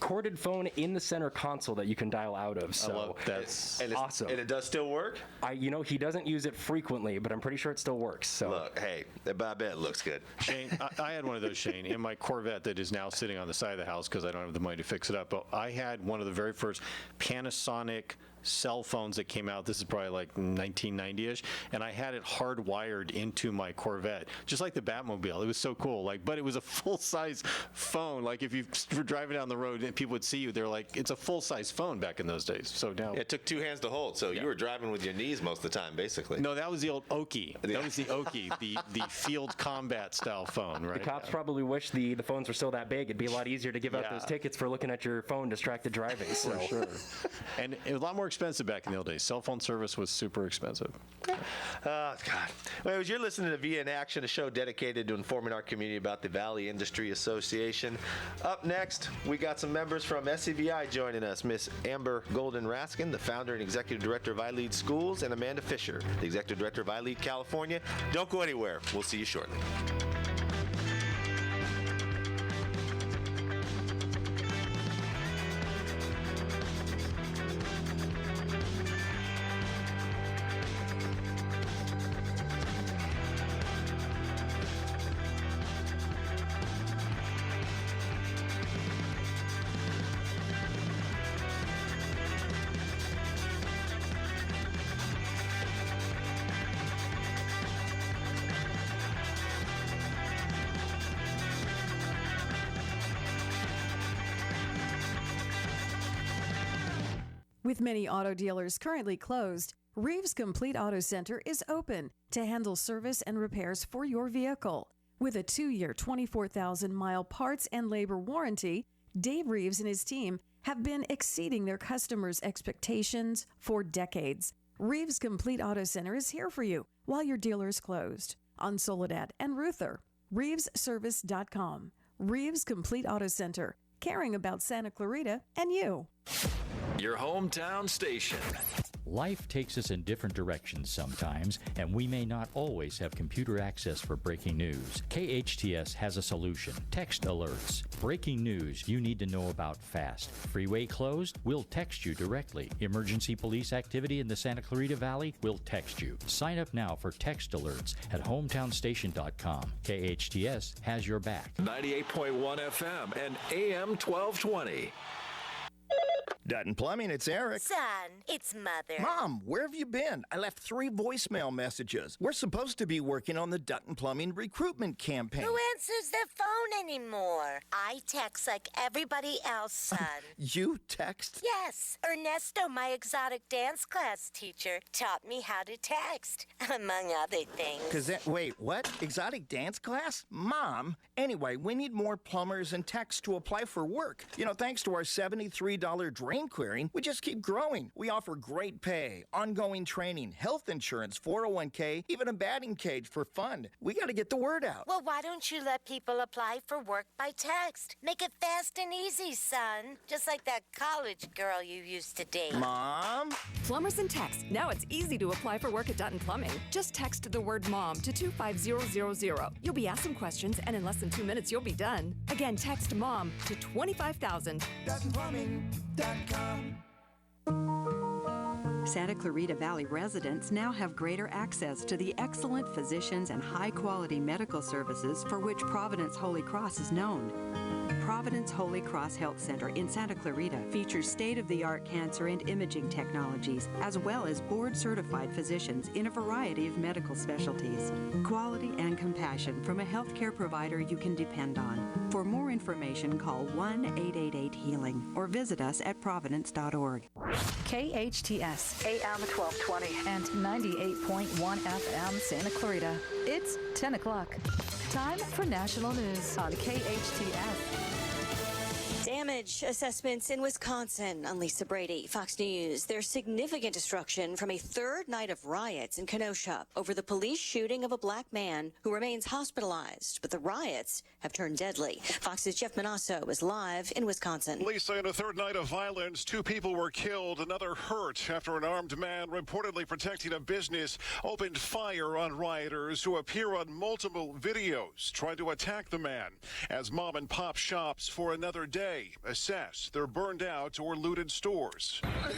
corded phone in the center console that you can dial out of. So that's awesome. And it does still work? He doesn't use it frequently, but I'm pretty sure it still works. So look, hey, I bet it looks good. Shane, I had one of those, Shane, in my Corvette that is now sitting on the side of the house because I don't have the money to fix it up. But I had one of the very first Panasonic cell phones that came out. This is probably like 1990-ish, and I had it hardwired into my Corvette, just like the Batmobile. It was so cool. But it was a full-size phone. Like if you were driving down the road and people would see you, they're like, it's a full-size phone back in those days. So now it took two hands to hold. So you were driving with your knees most of the time, basically. No, that was the old Oki. That was the Oki, the field combat style phone, right? The cops probably wish the phones were still that big. It'd be a lot easier to give out those tickets for looking at your phone distracted driving. So. For sure. And it was a lot more expensive back in the old days. Cell phone service was super expensive. Oh, God. Well, as you're listening to VIA in Action, a show dedicated to informing our community about the Valley Industry Association. Up next, we got some members from SCVI joining us. Miss Amber Golden-Raskin, the founder and executive director of iLead Schools, and Amanda Fisher, the executive director of iLead California. Don't go anywhere. We'll see you shortly. With many auto dealers currently closed, Reeves Complete Auto Center is open to handle service and repairs for your vehicle. With a 2-year, 24,000-mile parts and labor warranty, Dave Reeves and his team have been exceeding their customers' expectations for decades. Reeves Complete Auto Center is here for you while your dealer is closed. On Soledad and Ruther, ReevesService.com. Reeves Complete Auto Center, caring about Santa Clarita and you. Your hometown station. Life takes us in different directions sometimes, and we may not always have computer access for breaking news. KHTS has a solution. Text alerts. Breaking news you need to know about fast. Freeway closed? We'll text you directly. Emergency police activity in the Santa Clarita Valley? We'll text you. Sign up now for text alerts at hometownstation.com. KHTS has your back. 98.1 FM and AM 1220. Dutton Plumbing, it's Eric. Son, it's Mother. Mom, where have you been? I left 3 voicemail messages. We're supposed to be working on the Dutton Plumbing recruitment campaign. Who answers their phone anymore? I text like everybody else, son. You text? Yes. Ernesto, my exotic dance class teacher, taught me how to text, among other things. Wait, what? Exotic dance class? Mom? Anyway, we need more plumbers and techs to apply for work. Thanks to our $73 drain clearing, we just keep growing. We offer great pay, ongoing training, health insurance, 401k, even a batting cage for fun. We got to get the word out. Well, why don't you let people apply for work by text? Make it fast and easy, son. Just like that college girl you used to date. Mom? Plumbers and techs. Now it's easy to apply for work at Dutton Plumbing. Just text the word MOM to 25000. You'll be asked some questions, and in less than 2 minutes, you'll be done. Again, text MOM to 25,000. DuttonPlumbing.com. Santa Clarita Valley residents now have greater access to the excellent physicians and high-quality medical services for which Providence Holy Cross is known. Providence Holy Cross Health Center in Santa Clarita features state-of-the-art cancer and imaging technologies, as well as board-certified physicians in a variety of medical specialties. Quality and compassion from a healthcare provider you can depend on. For more information, call 1-888-HEALING or visit us at providence.org. KHTS, AM 1220 and 98.1 FM Santa Clarita. It's 10 o'clock. Time for national news on KHTS. Damage assessments in Wisconsin. I'm Lisa Brady, Fox News. There's significant destruction from a third night of riots in Kenosha over the police shooting of a black man who remains hospitalized. But the riots have turned deadly. Fox's Jeff Manasso is live in Wisconsin. Lisa, in a third night of violence, 2 people were killed, another hurt after an armed man reportedly protecting a business opened fire on rioters who appear on multiple videos trying to attack the man as mom and pop shops for another day assess their burned out or looted stores. I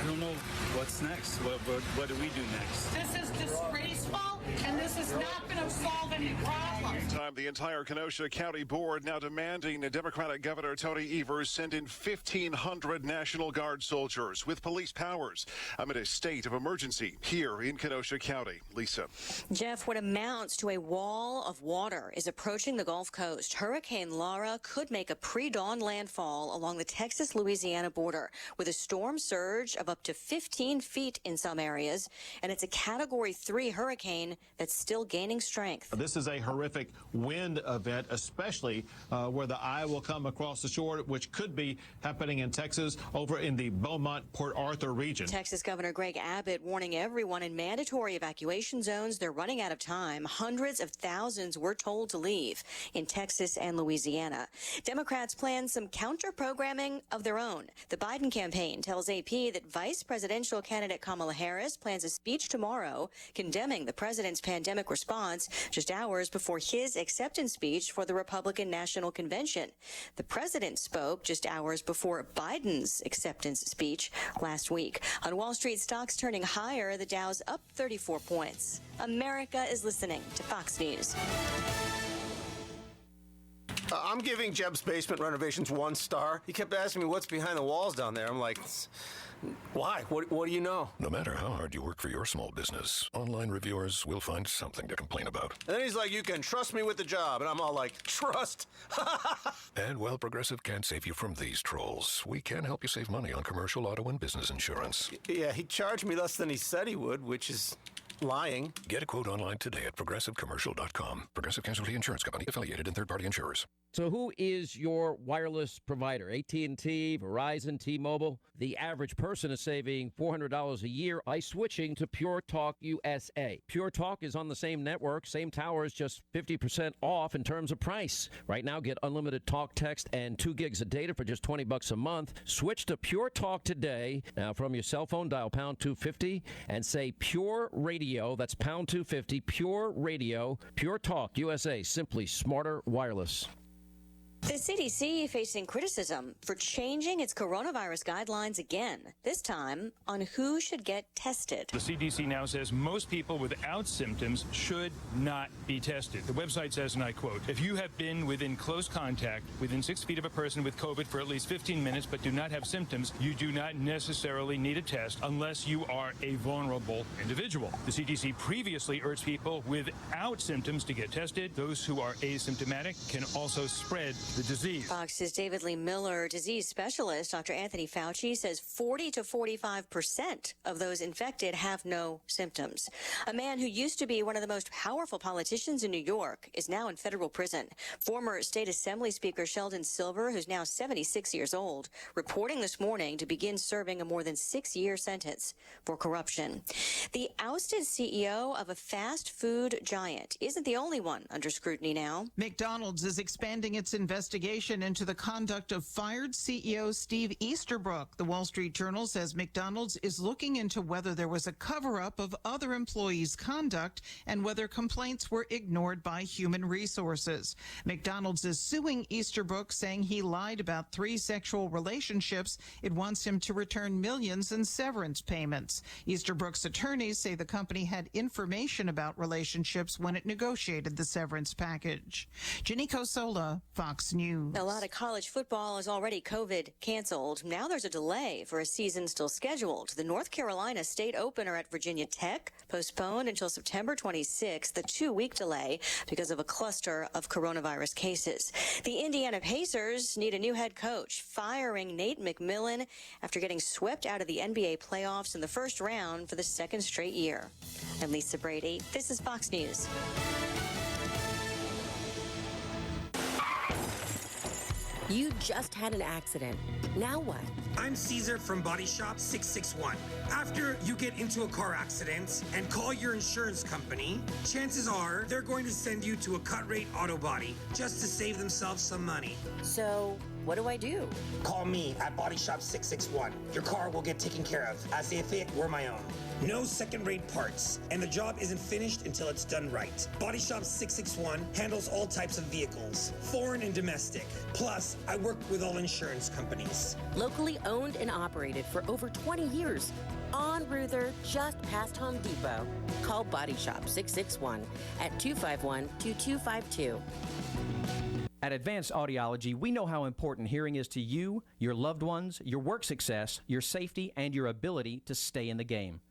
don't know what's next. What do we do next? This is disgraceful, and this is not going to solve any problems. Meantime, the entire Kenosha County Board now demanding Democratic Governor Tony Evers send in 1,500 National Guard soldiers with police powers amid a state of emergency here in Kenosha County. Lisa. Jeff, what amounts to a wall of water is approaching the Gulf Coast. Hurricane Laura could make a pre-dawn landfall along the Texas-Louisiana border with a storm surge of up to 15 feet in some areas, and it's a Category 3 hurricane that's still gaining strength. This is a horrific wind event, especially where the eye will come across the shore, which could be happening in Texas over in the Beaumont-Port Arthur region. Texas Governor Greg Abbott warning everyone in mandatory evacuation zones they're running out of time. Hundreds of thousands were told to leave in Texas and Louisiana. Democrats plan some counter-programming of their own. The Biden campaign tells AP that Vice Presidential candidate Kamala Harris plans a speech tomorrow condemning the president's pandemic response just hours before his acceptance speech for the Republican National Convention. The president spoke just hours before Biden's acceptance speech last week. On Wall Street, stocks turning higher, the Dow's up 34 points. America is listening to Fox News. I'm giving Jeb's basement renovations 1 star. He kept asking me what's behind the walls down there. I'm like, why? What do you know? No matter how hard you work for your small business, online reviewers will find something to complain about. And then he's like, you can trust me with the job. And I'm all like, trust? And while Progressive can't save you from these trolls, we can help you save money on commercial auto and business insurance. Yeah, he charged me less than he said he would, which is lying. Get a quote online today at progressivecommercial.com. Progressive Casualty Insurance Company, affiliated and third-party insurers. So who is your wireless provider? AT&T, Verizon, T-Mobile? The average person is saving $400 a year by switching to Pure Talk USA. Pure Talk is on the same network, same towers, just 50% off in terms of price. Right now, get unlimited talk, text, and 2 gigs of data for just $20 a month. Switch to Pure Talk today. Now, from your cell phone, dial pound 250 and say Pure Radio. That's pound 250, Pure Radio, Pure Talk USA, simply smarter wireless. The CDC facing criticism for changing its coronavirus guidelines again, this time on who should get tested. The CDC now says most people without symptoms should not be tested. The website says, and I quote, if you have been within close contact within 6 feet of a person with COVID for at least 15 minutes but do not have symptoms, you do not necessarily need a test unless you are a vulnerable individual. The CDC previously urged people without symptoms to get tested. Those who are asymptomatic can also spread the disease. Fox's David Lee Miller, disease specialist, Dr. Anthony Fauci, says 40 to 45% of those infected have no symptoms. A man who used to be one of the most powerful politicians in New York is now in federal prison. Former State Assembly Speaker Sheldon Silver, who's now 76 years old, reporting this morning to begin serving a more than 6-year sentence for corruption. The ousted CEO of a fast food giant isn't the only one under scrutiny now. McDonald's is expanding its investigation into the conduct of fired CEO Steve Easterbrook. The Wall Street Journal says McDonald's is looking into whether there was a cover-up of other employees' conduct and whether complaints were ignored by human resources. McDonald's is suing Easterbrook, saying he lied about 3 sexual relationships. It wants him to return millions in severance payments. Easterbrook's attorneys say the company had information about relationships when it negotiated the severance package. Ginny Cosola, Fox Fox News. A lot of college football is already COVID canceled. Now there's a delay for a season still scheduled. The North Carolina State opener at Virginia Tech postponed until September 26th, the 2-week delay because of a cluster of coronavirus cases. The Indiana Pacers need a new head coach, firing Nate McMillan after getting swept out of the NBA playoffs in the first round for the second straight year. I'm Lisa Brady. This is Fox News. You just had an accident. Now what? I'm Caesar from Body Shop 661. After you get into a car accident and call your insurance company, chances are they're going to send you to a cut-rate auto body just to save themselves some money. So, what do I do? Call me at Body Shop 661. Your car will get taken care of as if it were my own. No second-rate parts, and the job isn't finished until it's done right. Body Shop 661 handles all types of vehicles, foreign and domestic. Plus, I work with all insurance companies. Locally owned and operated for over 20 years. On Ruther, just past Home Depot. Call Body Shop 661 at 251-2252. At Advanced Audiology, we know how important hearing is to you, your loved ones, your work success, your safety, and your ability to stay in the game.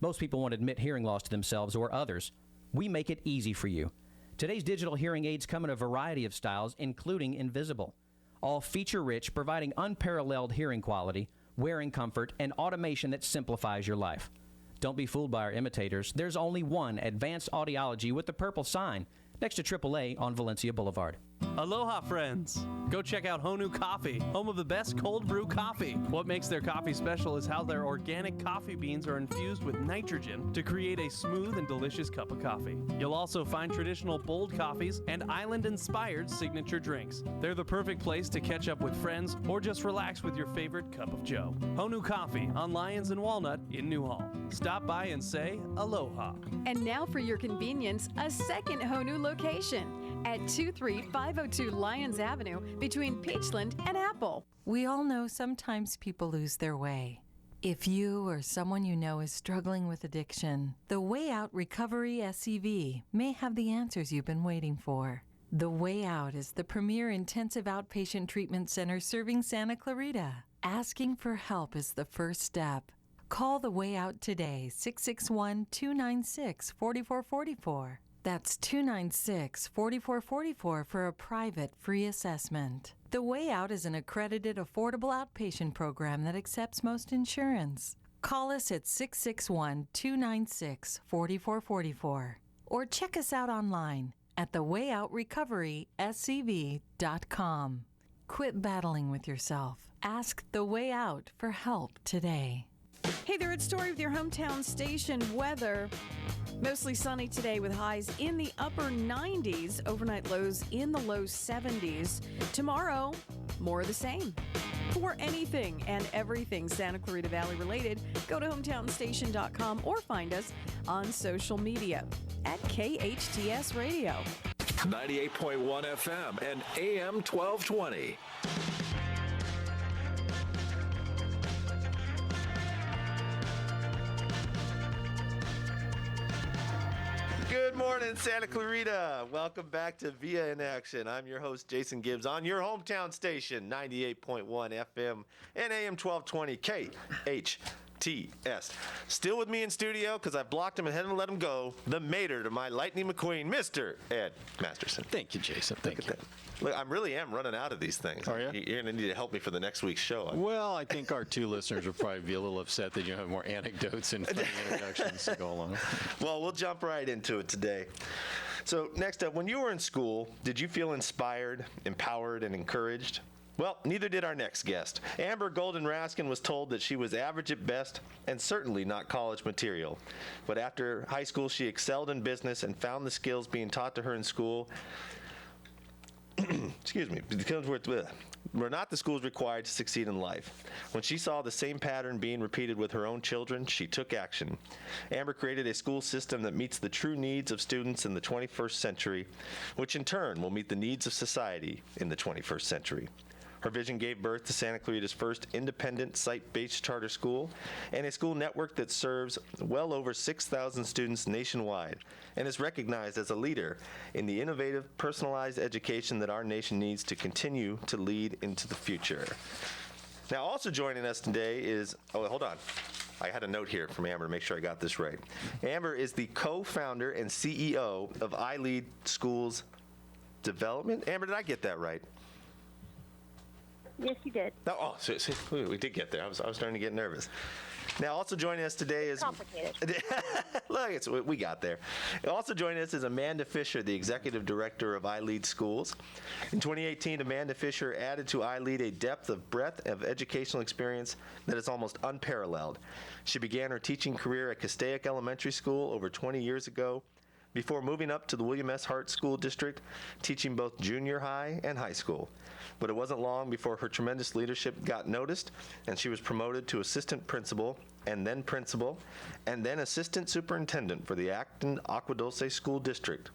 Most people won't admit hearing loss to themselves or others. We make it easy for you. Today's digital hearing aids come in a variety of styles, including invisible. All feature-rich, providing unparalleled hearing quality, wearing comfort, and automation that simplifies your life. Don't be fooled by our imitators. There's only one Advanced Audiology with the purple sign next to AAA on Valencia Boulevard. Aloha, friends. Go check out Honu Coffee, home of the best cold brew coffee. What makes their coffee special is how their organic coffee beans are infused with nitrogen to create a smooth and delicious cup of coffee. You'll also find traditional bold coffees and island-inspired signature drinks. They're the perfect place to catch up with friends or just relax with your favorite cup of joe. Honu Coffee on Lyons and Walnut in Newhall. Stop by and say aloha. And now for your convenience, a second Honu location at 23502 Lyons Avenue between Peachland and Apple. We all know sometimes people lose their way. If you or someone you know is struggling with addiction, the Way Out Recovery SCV may have the answers you've been waiting for. The Way Out is the premier intensive outpatient treatment center serving Santa Clarita. Asking for help is the first step. Call The Way Out today, 661-296-4444. That's 296-4444 for a private free assessment. The Way Out is an accredited, affordable outpatient program that accepts most insurance. Call us at 661-296-4444 or check us out online at thewayoutrrecoveryscv.com. Quit battling with yourself. Ask The Way Out for help today. Hey there, it's Tori with your hometown station weather. Mostly sunny today with highs in the upper 90s, overnight lows in the low 70s. Tomorrow, more of the same. For anything and everything Santa Clarita Valley related, go to hometownstation.com or find us on social media at KHTS Radio. 98.1 FM and AM 1220. Good morning, Santa Clarita. Welcome back to Via in Action. I'm your host, Jason Gibbs, on your hometown station, 98.1 FM and AM 1220 KHTS. Still with me in studio, because I blocked him and had to let him go, the mater to my Lightning McQueen, Mr. Ed Masterson. Thank you, Jason. Thank you. Look, I really am running out of these things. Are you? You're going to need to help me for the next week's show. Well, I think our two listeners will probably be a little upset that you have more anecdotes and funny introductions to go along. Well, we'll jump right into it today. So next up, when you were in school, did you feel inspired, empowered, and encouraged? Well, neither did our next guest. Amber Golden Raskin was told that she was average at best and certainly not college material. But after high school, she excelled in business and found the skills being taught to her in school were not the schools required to succeed in life. When she saw the same pattern being repeated with her own children, she took action. Amber created a school system that meets the true needs of students in the 21st century, which in turn will meet the needs of society in the 21st century. Her vision gave birth to Santa Clarita's first independent site-based charter school and a school network that serves well over 6,000 students nationwide and is recognized as a leader in the innovative, personalized education that our nation needs to continue to lead into the future. Now, also joining us today is, hold on. I had a note here from Amber to make sure I got this right. Amber is the co-founder and CEO of iLead Schools Development. Amber, did I get that right? Yes, you did. Oh, so we did get there. I was starting to get nervous. Now, also joining us today is... Complicated. Look, we got there. Also joining us is Amanda Fisher, the Executive Director of iLead Schools. In 2018, Amanda Fisher added to iLead a breadth of educational experience that is almost unparalleled. She began her teaching career at Castaic Elementary School over 20 years ago, before moving up to the William S. Hart School District, teaching both junior high and high school. But it wasn't long before her tremendous leadership got noticed, and she was promoted to assistant principal, and then assistant superintendent for the Acton Agua Dulce School District.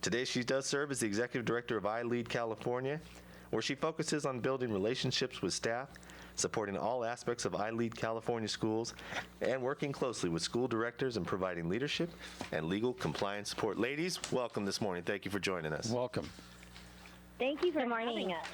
Today, she does serve as the executive director of iLead California, where she focuses on building relationships with staff, supporting all aspects of iLead California schools, and working closely with school directors and providing leadership and legal compliance support. Ladies, welcome this morning. Thank you for joining us. Welcome. Thank you for having us.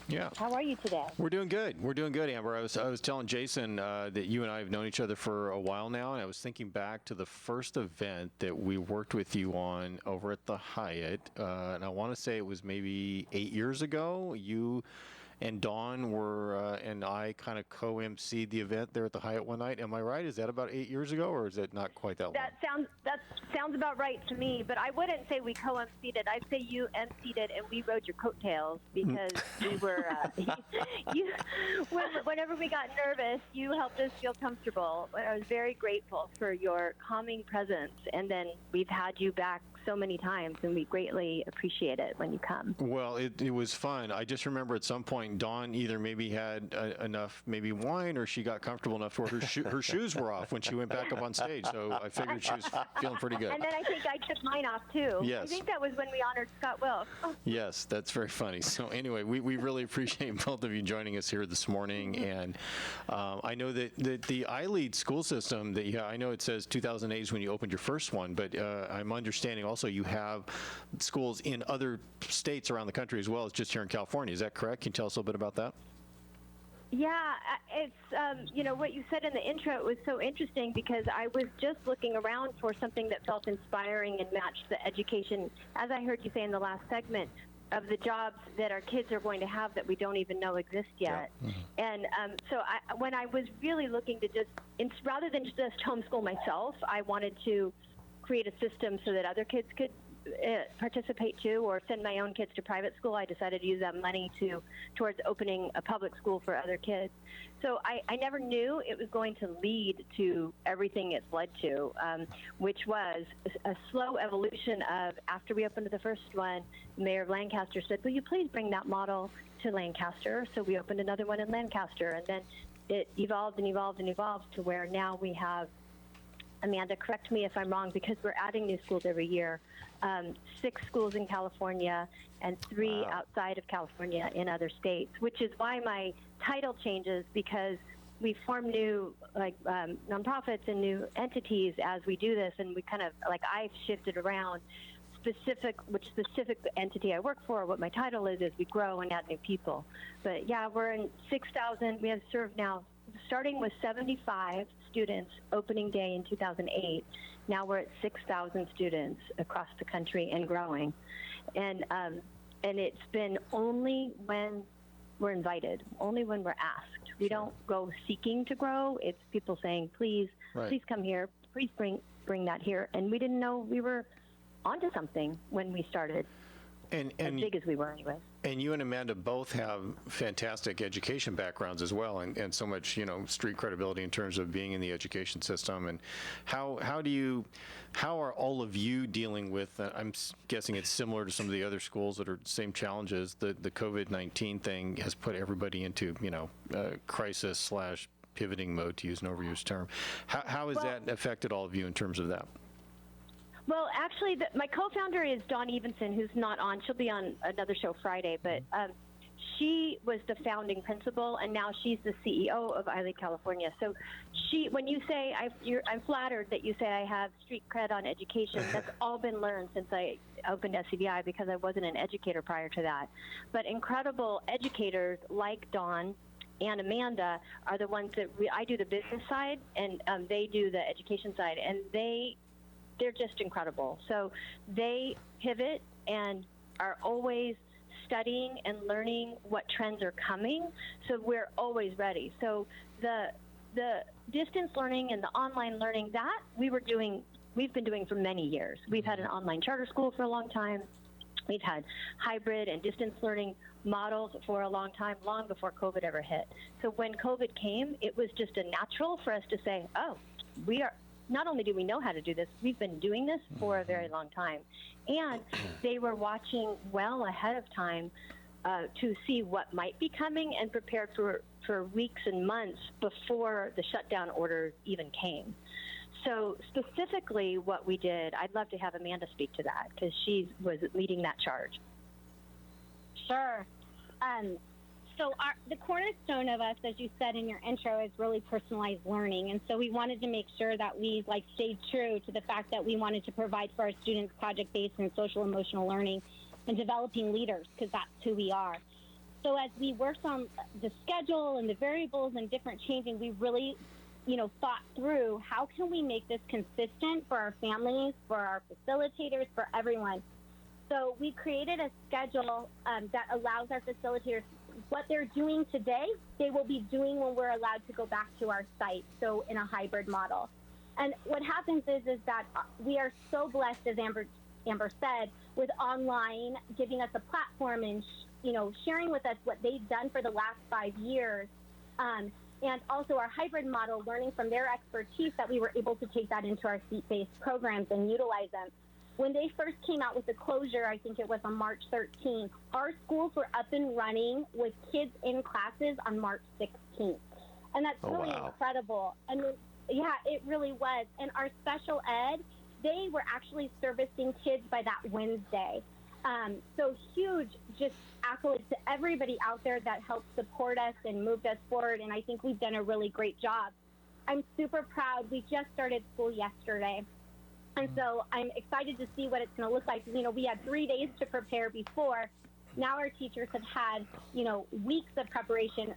Yeah. How are you today? We're doing good. We're doing good, Amber. I was telling Jason that you and I have known each other for a while now, and I was thinking back to the first event that we worked with you on over at the Hyatt, and I want to say it was maybe 8 years ago. You and Dawn and I kind of co-emceed the event there at the Hyatt one night. Am I right? Is that about 8 years ago, or is it not quite that long? That sounds about right to me, but I wouldn't say we co-emceed it. I'd say you emceed it and we rode your coattails because we were, whenever we got nervous, you helped us feel comfortable. I was very grateful for your calming presence, and then we've had you back so many times, and we greatly appreciate it when you come. Well, it was fun. I just remember at some point Dawn either maybe had enough maybe wine, or she got comfortable enough where her shoes were off when she went back up on stage. So I figured she was feeling pretty good. And then I think I took mine off too. Yes. I think that was when we honored Scott Wilk. Yes, that's very funny. So anyway, we really appreciate both of you joining us here this morning. And I know that the iLead school system that I know it says 2008 is when you opened your first one, but I'm understanding also you have schools in other states around the country as well as just here in California. Is that correct? Can you tell us a little bit about that? Yeah, it's, what you said in the intro was so interesting because I was just looking around for something that felt inspiring and matched the education, as I heard you say in the last segment, of the jobs that our kids are going to have that we don't even know exist yet. Yeah. Mm-hmm. And when I was really looking to rather than just homeschool myself, I wanted to create a system so that other kids could participate too, or send my own kids to private school. I decided to use that money towards opening a public school for other kids. So I never knew it was going to lead to everything it's led to, which was a slow evolution of, after we opened the first one, the mayor of Lancaster said, will you please bring that model to Lancaster? So we opened another one in Lancaster, and then it evolved and evolved and evolved to where now we have, Amanda, correct me if I'm wrong, because we're adding new schools every year. 6 schools in California and 3 outside of California in other states, which is why my title changes, because we form new nonprofits and new entities as we do this, and we kind of, I've shifted around which specific entity I work for, what my title is we grow and add new people. But yeah, we're in 6,000. We have served now, starting with 75 students opening day in 2008. Now we're at 6,000 students across the country and growing. And it's been only when we're invited, only when we're asked. We don't go seeking to grow. It's people saying, please come here, please bring that here. And we didn't know we were onto something when we started. And as big as we were anyway. And you and Amanda both have fantastic education backgrounds as well, and so much, street credibility in terms of being in the education system. And how are all of you dealing with, I'm guessing it's similar to some of the other schools that are same challenges, the COVID-19 thing has put everybody into, crisis / pivoting mode, to use an overused term. How has that affected all of you in terms of that? Well, actually, my co-founder is Dawn Evenson, who's not on. She'll be on another show Friday, but she was the founding principal, and now she's the CEO of ILE California. So when you say, I'm flattered that you say I have street cred on education. That's all been learned since I opened SCVI, because I wasn't an educator prior to that. But incredible educators like Dawn and Amanda are the ones that I do the business side, and they do the education side, and they're just incredible. So they pivot and are always studying and learning what trends are coming, so we're always ready. So the distance learning and the online learning that we've been doing for many years. We've had an online charter school for a long time. We've had hybrid and distance learning models for a long time, long before COVID ever hit. So when COVID came, it was just a natural for us to say, oh, not only do we know how to do this, we've been doing this for a very long time. And they were watching well ahead of time to see what might be coming and prepared for weeks and months before the shutdown orders even came. So specifically what we did, I'd love to have Amanda speak to that, because she was leading that charge. Sure. So the cornerstone of us, as you said in your intro, is really personalized learning. And so we wanted to make sure that we stayed true to the fact that we wanted to provide for our students project-based and social-emotional learning and developing leaders, because that's who we are. So as we worked on the schedule and the variables and different changing, we really thought through how can we make this consistent for our families, for our facilitators, for everyone. So we created a schedule that allows our facilitators, what they're doing today, they will be doing when we're allowed to go back to our site, so in a hybrid model. And what happens is that we are so blessed, as Amber said, with online giving us a platform and sharing with us what they've done for the last 5 years. And also our hybrid model, learning from their expertise, that we were able to take that into our seat-based programs and utilize them. When they first came out with the closure, I think it was on March 13th, our schools were up and running with kids in classes on March 16th. And that's really incredible. I mean, yeah, it really was. And our special ed, they were actually servicing kids by that Wednesday. So huge just accolades to everybody out there that helped support us and moved us forward. And I think we've done a really great job. I'm super proud. We just started school yesterday. And so I'm excited to see what it's going to look like. We had 3 days to prepare before. Now our teachers have had, weeks of preparation.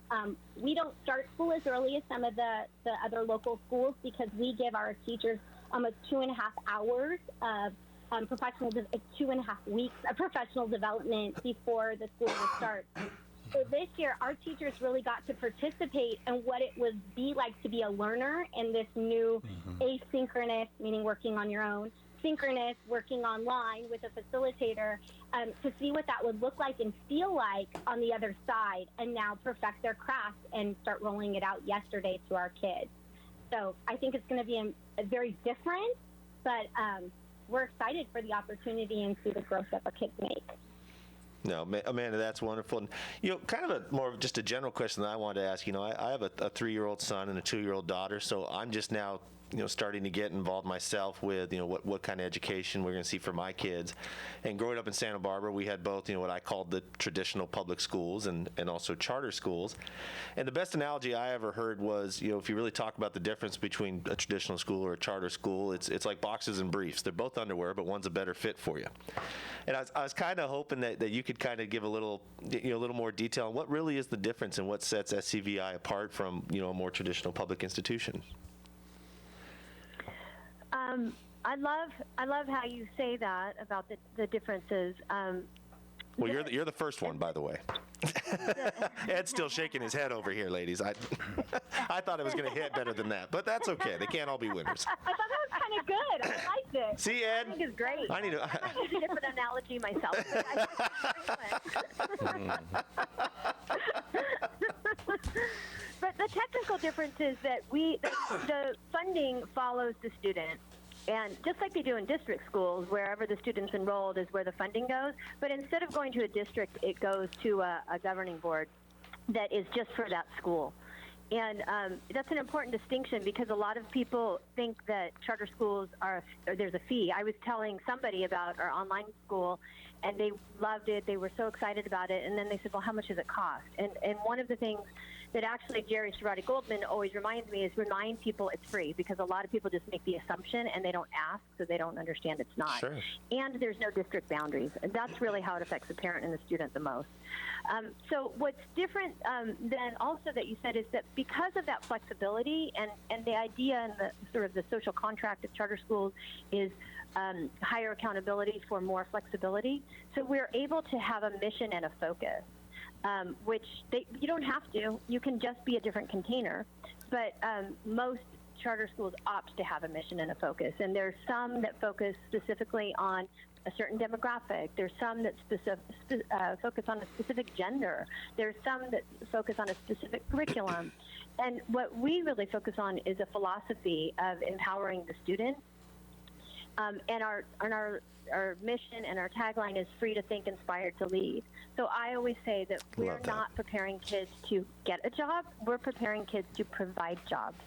We don't start school as early as some of the other local schools, because we give our teachers almost 2.5 hours of 2.5 weeks of professional development before the school will start. So this year, our teachers really got to participate in what it would be like to be a learner in this new asynchronous, meaning working on your own, synchronous, working online with a facilitator, to see what that would look like and feel like on the other side, and now perfect their craft and start rolling it out yesterday to our kids. So I think it's going to be a very different, but we're excited for the opportunity and see the growth that our kids make. No, Amanda, that's wonderful. And, kind of more of just a general question that I wanted to ask. I have a 3-year-old son and a 2-year-old daughter, so I'm just now, starting to get involved myself with, what kind of education we're going to see for my kids. And growing up in Santa Barbara, we had both, what I called the traditional public schools and also charter schools. And the best analogy I ever heard was, if you really talk about the difference between a traditional school or a charter school, it's like boxes and briefs. They're both underwear, but one's a better fit for you. And I was kind of hoping that you could kind of give a little more detail on what really is the difference and what sets SCVI apart from, a more traditional public institution. I love how you say that about the differences. Well, you're the first one, by the way. Ed's still shaking his head over here, ladies. I thought it was going to hit better than that, but that's okay. They can't all be winners. I thought that was kind of good. I liked it. See, Ed? I think it's great. I might use a different analogy myself. But the technical difference is that the funding follows the student. And just like they do in district schools, wherever the student's enrolled is where the funding goes. But instead of going to a district, it goes to a governing board that is just for that school. And that's an important distinction because a lot of people think that charter schools or there's a fee. I was telling somebody about our online school, and they loved it. They were so excited about it. And then they said, well, how much does it cost? And one of the things that actually Jerry Cerati Goldman always reminds me is remind people it's free, because a lot of people just make the assumption and they don't ask, so they don't understand it's not. Sure. And there's no district boundaries. And that's really how it affects the parent and the student the most. So what's different than also that you said is that because of that flexibility and the idea and the sort of the social contract of charter schools is higher accountability for more flexibility. So we're able to have a mission and a focus. Which you don't have to. You can just be a different container. But most charter schools opt to have a mission and a focus. And there's some that focus specifically on a certain demographic. There's some that focus on a specific gender. There's some that focus on a specific curriculum. And what we really focus on is a philosophy of empowering the student. And our mission and our tagline is free to think, inspired to lead. So I always say that we're not preparing kids to get a job. We're preparing kids to provide jobs.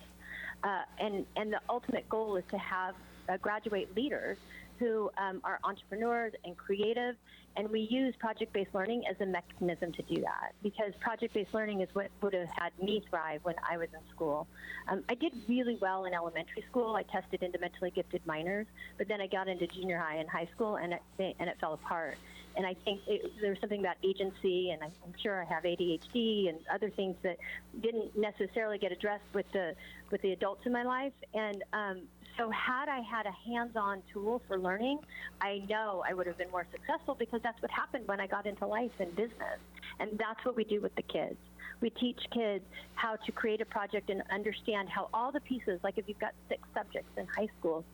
And the ultimate goal is to have graduate leaders who are entrepreneurs and creative. And we use project-based learning as a mechanism to do that, because project-based learning is what would have had me thrive when I was in school. I did really well in elementary school. I tested into mentally gifted minors, but then I got into junior high and high school, and it fell apart. And I think there's something about agency, and I'm sure I have ADHD and other things that didn't necessarily get addressed with the adults in my life. And so had I had a hands-on tool for learning, I know I would have been more successful, because that's what happened when I got into life and business. And that's what we do with the kids. We teach kids how to create a project and understand how all the pieces, like if you've got 6 subjects in high school,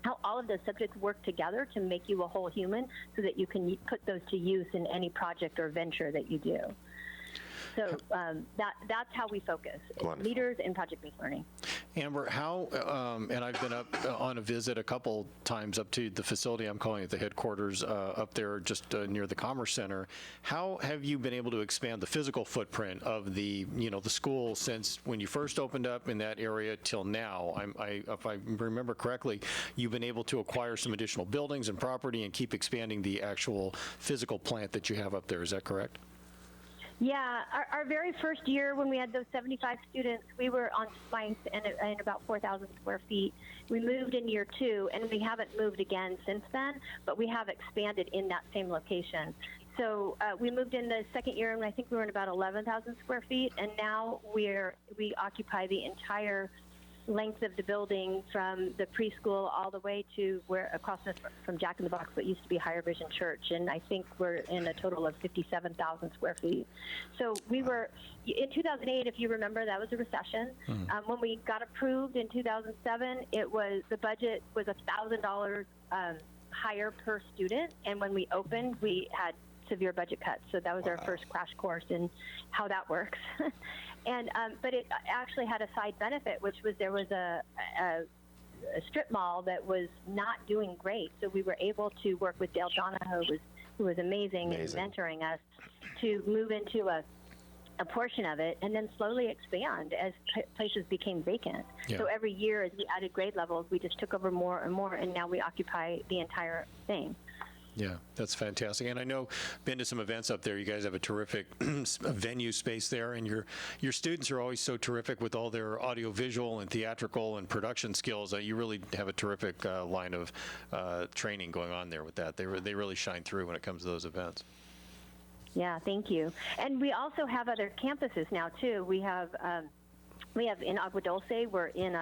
how all of those subjects work together to make you a whole human, so that you can put those to use in any project or venture that you do. So that's how we focus, leaders in project-based learning. Amber, how, and I've been up on a visit a couple times up to the facility, I'm calling it the headquarters, up there just near the Commerce Center. How have you been able to expand the physical footprint of the school since when you first opened up in that area till now? If I remember correctly, you've been able to acquire some additional buildings and property and keep expanding the actual physical plant that you have up there. Is that correct? Yeah, our very first year when we had those 75 students, we were on spikes and about 4,000 square feet. We moved in year 2, and we haven't moved again since then, but we have expanded in that same location. So we moved in the second year, and I think we were in about 11,000 square feet, and now we occupy the entire length of the building from the preschool all the way to where across from Jack in the Box, what used to be Higher Vision Church, and I think we're in a total of 57,000 square feet. So we were in 2008, if you remember, that was a recession. When we got approved in 2007, the budget was $1,000 higher per student, and when we opened, we had severe budget cuts. So that was our first crash course in how that works. And but it actually had a side benefit, which was there was a strip mall that was not doing great. So we were able to work with Dale Donahoe, who was amazing in mentoring us, to move into a portion of it and then slowly expand as places became vacant. Yeah. So every year as we added grade levels, we just took over more and more, and now we occupy the entire thing. Yeah, that's fantastic. And I know, been to some events up there. You guys have a terrific venue space there, and your students are always so terrific with all their audiovisual and theatrical and production skills. You really have a terrific line of training going on there with that. They really shine through when it comes to those events. Yeah, thank you. And we also have other campuses now too. We have in Agua Dulce. We're in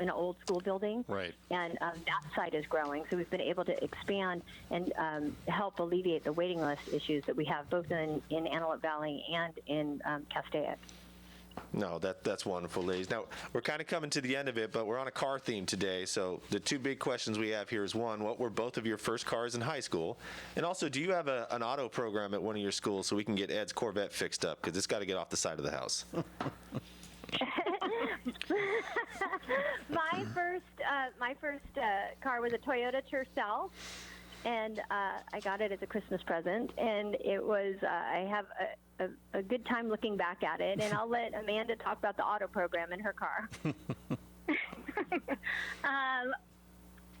an old school building, right? And that site is growing, so we've been able to expand and help alleviate the waiting list issues that we have both in Antelope Valley and in Castaic. No, that's wonderful, ladies. Now, we're kind of coming to the end of it, but we're on a car theme today. So the 2 big questions we have here is, one, what were both of your first cars in high school? And also, do you have an auto program at one of your schools so we can get Ed's Corvette fixed up? Because it's got to get off the side of the house. My first car was a Toyota Tercel, and I got it as a Christmas present, and it was, I have a good time looking back at it, and I'll let Amanda talk about the auto program in her car.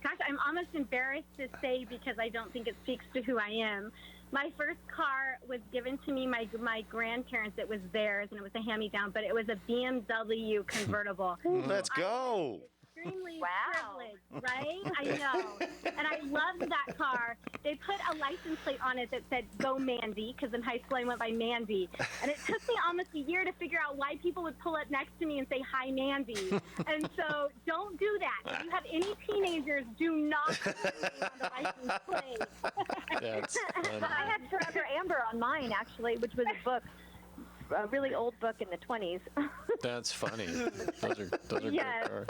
Gosh, I'm almost embarrassed to say because I don't think it speaks to who I am. My first car was given to me by my grandparents. It was theirs, and it was a hand-me-down, but it was a BMW convertible. Let's go. Extremely privileged, right? I know. And I loved that car. They put a license plate on it that said, "Go Mandy," because in high school I went by Mandy. And it took me almost a year to figure out why people would pull up next to me and say, "Hi, Mandy." And so don't do that. If you have any teenagers, do not put on the license plate. That's funny. I had Forever Amber on mine, actually, which was a book, a really old book in the 20s. That's funny. Those are Yes. great cars.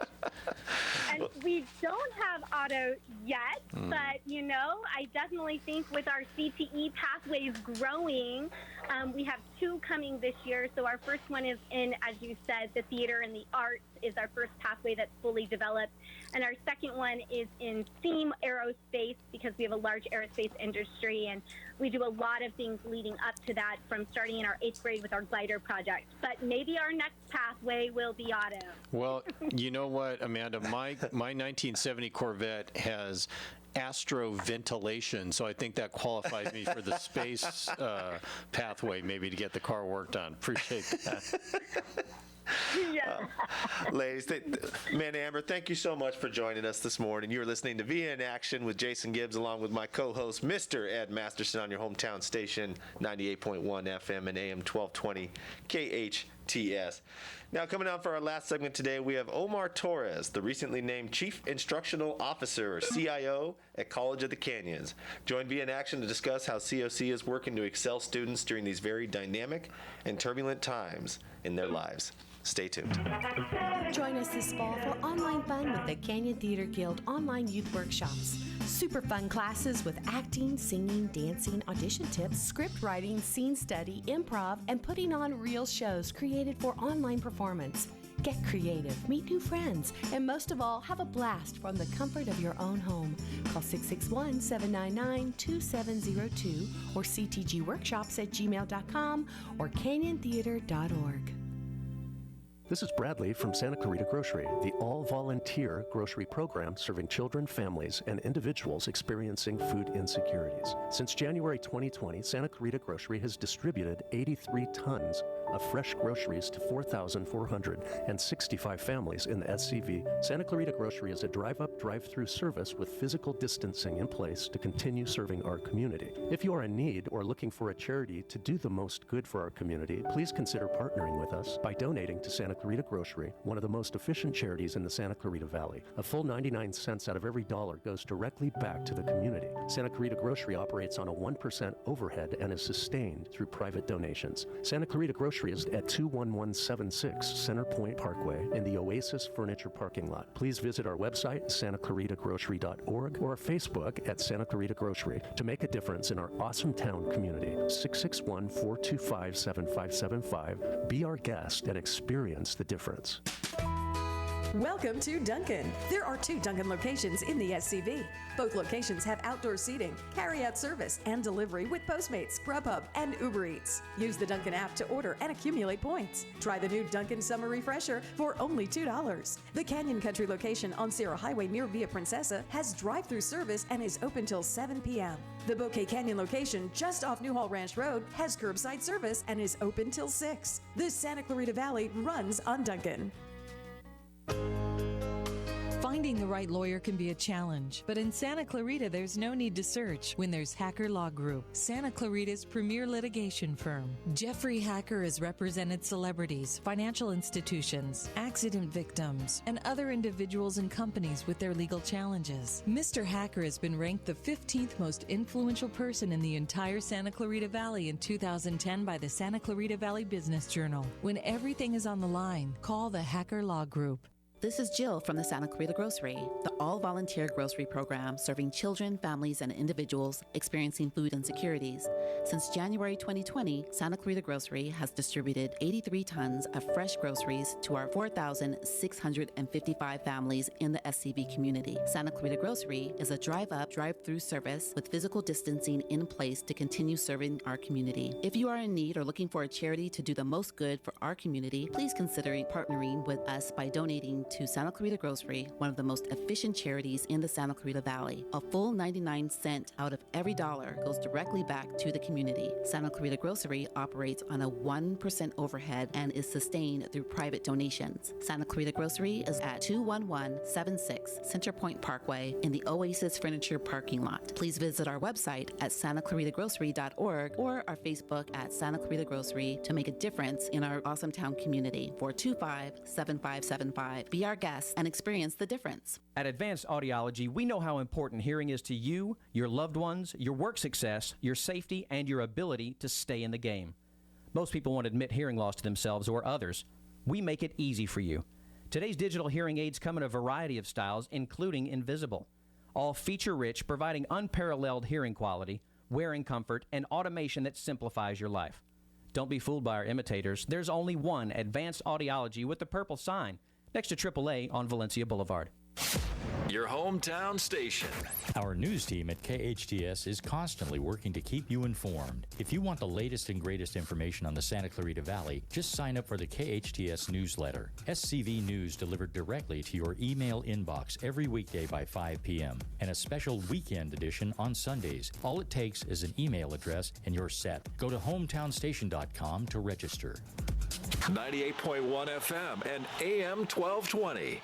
And we don't have auto yet, but, you know, I definitely think with our CTE pathways growing, we have 2 coming this year. So our first one is in, as you said, the theater and the arts is our first pathway that's fully developed. And our second one is in STEAM aerospace, because we have a large aerospace industry, and we do a lot of things leading up to that, from starting in our 8th grade with our glider project. But maybe our next pathway will be auto. Well, you know what, Amanda, my 1970 Corvette has astroventilation, so I think that qualifies me for the space pathway, maybe, to get the car worked on. Appreciate that. Yeah. Ladies, Amanda Amber, thank you so much for joining us this morning. You're listening to VIA in Action with Jason Gibbs, along with my co-host, Mr. Ed Masterson, on your hometown station, 98.1 FM and AM 1220 KHTS. Now, coming out for our last segment today, we have Omar Torres, the recently named Chief Instructional Officer, or CIO, at College of the Canyons. Join VIA in Action to discuss how COC is working to excel students during these very dynamic and turbulent times in their lives. Stay tuned. Join us this fall for online fun with the Canyon Theater Guild online youth workshops. Super fun classes with acting, singing, dancing, audition tips, script writing, scene study, improv, and putting on real shows created for online performance. Get creative, meet new friends, and most of all, have a blast from the comfort of your own home. Call 661-799-2702 or ctgworkshops@gmail.com or canyontheater.org. This is Bradley from Santa Clarita Grocery, the all-volunteer grocery program serving children, families, and individuals experiencing food insecurities. Since January 2020, Santa Clarita Grocery has distributed 83 tons of fresh groceries to 4,465 families in the SCV. Santa Clarita Grocery is a drive-up, drive-through service with physical distancing in place to continue serving our community. If you are in need or looking for a charity to do the most good for our community, please consider partnering with us by donating to Santa Clarita Grocery, one of the most efficient charities in the Santa Clarita Valley. A full 99 cents out of every dollar goes directly back to the community. Santa Clarita Grocery operates on a 1% overhead and is sustained through private donations. Santa Clarita Grocery is at 21176 Center Point Parkway in the Oasis Furniture parking lot. Please visit our website, santaclaritagrocery.org, or Facebook at Santa Clarita Grocery to make a difference in our awesome town community. 661-425-7575. Be our guest and experience the difference. Welcome to Dunkin'. There are 2 Dunkin' locations in the SCV. Both locations have outdoor seating, carry-out service, and delivery with Postmates, Grubhub, and Uber Eats. Use the Dunkin' app to order and accumulate points. Try the new Dunkin' Summer Refresher for only $2. The Canyon Country location on Sierra Highway near Via Princesa has drive-through service and is open till 7 p.m. The Bouquet Canyon location just off Newhall Ranch Road has curbside service and is open till 6. The Santa Clarita Valley runs on Dunkin'. Finding the right lawyer can be a challenge, but in Santa Clarita, there's no need to search when there's Hacker Law Group, Santa Clarita's premier litigation firm. Jeffrey Hacker has represented celebrities, financial institutions, accident victims, and other individuals and companies with their legal challenges. Mr. Hacker has been ranked the 15th most influential person in the entire Santa Clarita Valley in 2010 by the Santa Clarita Valley Business Journal. When everything is on the line, call the Hacker Law Group. This is Jill from the Santa Clarita Grocery, the all-volunteer grocery program serving children, families, and individuals experiencing food insecurities. Since January 2020, Santa Clarita Grocery has distributed 83 tons of fresh groceries to our 4,655 families in the SCV community. Santa Clarita Grocery is a drive-up, drive-through service with physical distancing in place to continue serving our community. If you are in need or looking for a charity to do the most good for our community, please consider partnering with us by donating to Santa Clarita Grocery, one of the most efficient charities in the Santa Clarita Valley. A full 99 cents out of every dollar goes directly back to the community. Santa Clarita Grocery operates on a 1% overhead and is sustained through private donations. Santa Clarita Grocery is at 21176 Center Point Parkway in the Oasis Furniture parking lot. Please visit our website at santaclaritagrocery.org or our Facebook at Santa Clarita Grocery to make a difference in our awesome town community. 425-7575. Be our guest and experience the difference. At Advanced Audiology, we know how important hearing is to you, your loved ones, your work success, your safety, and your ability to stay in the game. Most people won't admit hearing loss to themselves or others. We make it easy for you. Today's digital hearing aids come in a variety of styles, including invisible. All feature-rich, providing unparalleled hearing quality, wearing comfort, and automation that simplifies your life. Don't be fooled by our imitators. There's only one Advanced Audiology with the purple sign next to AAA on Valencia Boulevard. Your hometown station. Our news team at KHTS is constantly working to keep you informed. If you want the latest and greatest information on the Santa Clarita Valley, just sign up for the KHTS newsletter. SCV News delivered directly to your email inbox every weekday by 5 p.m. and a special weekend edition on Sundays. All it takes is an email address and you're set. Go to hometownstation.com to register. 98.1 FM and AM 1220.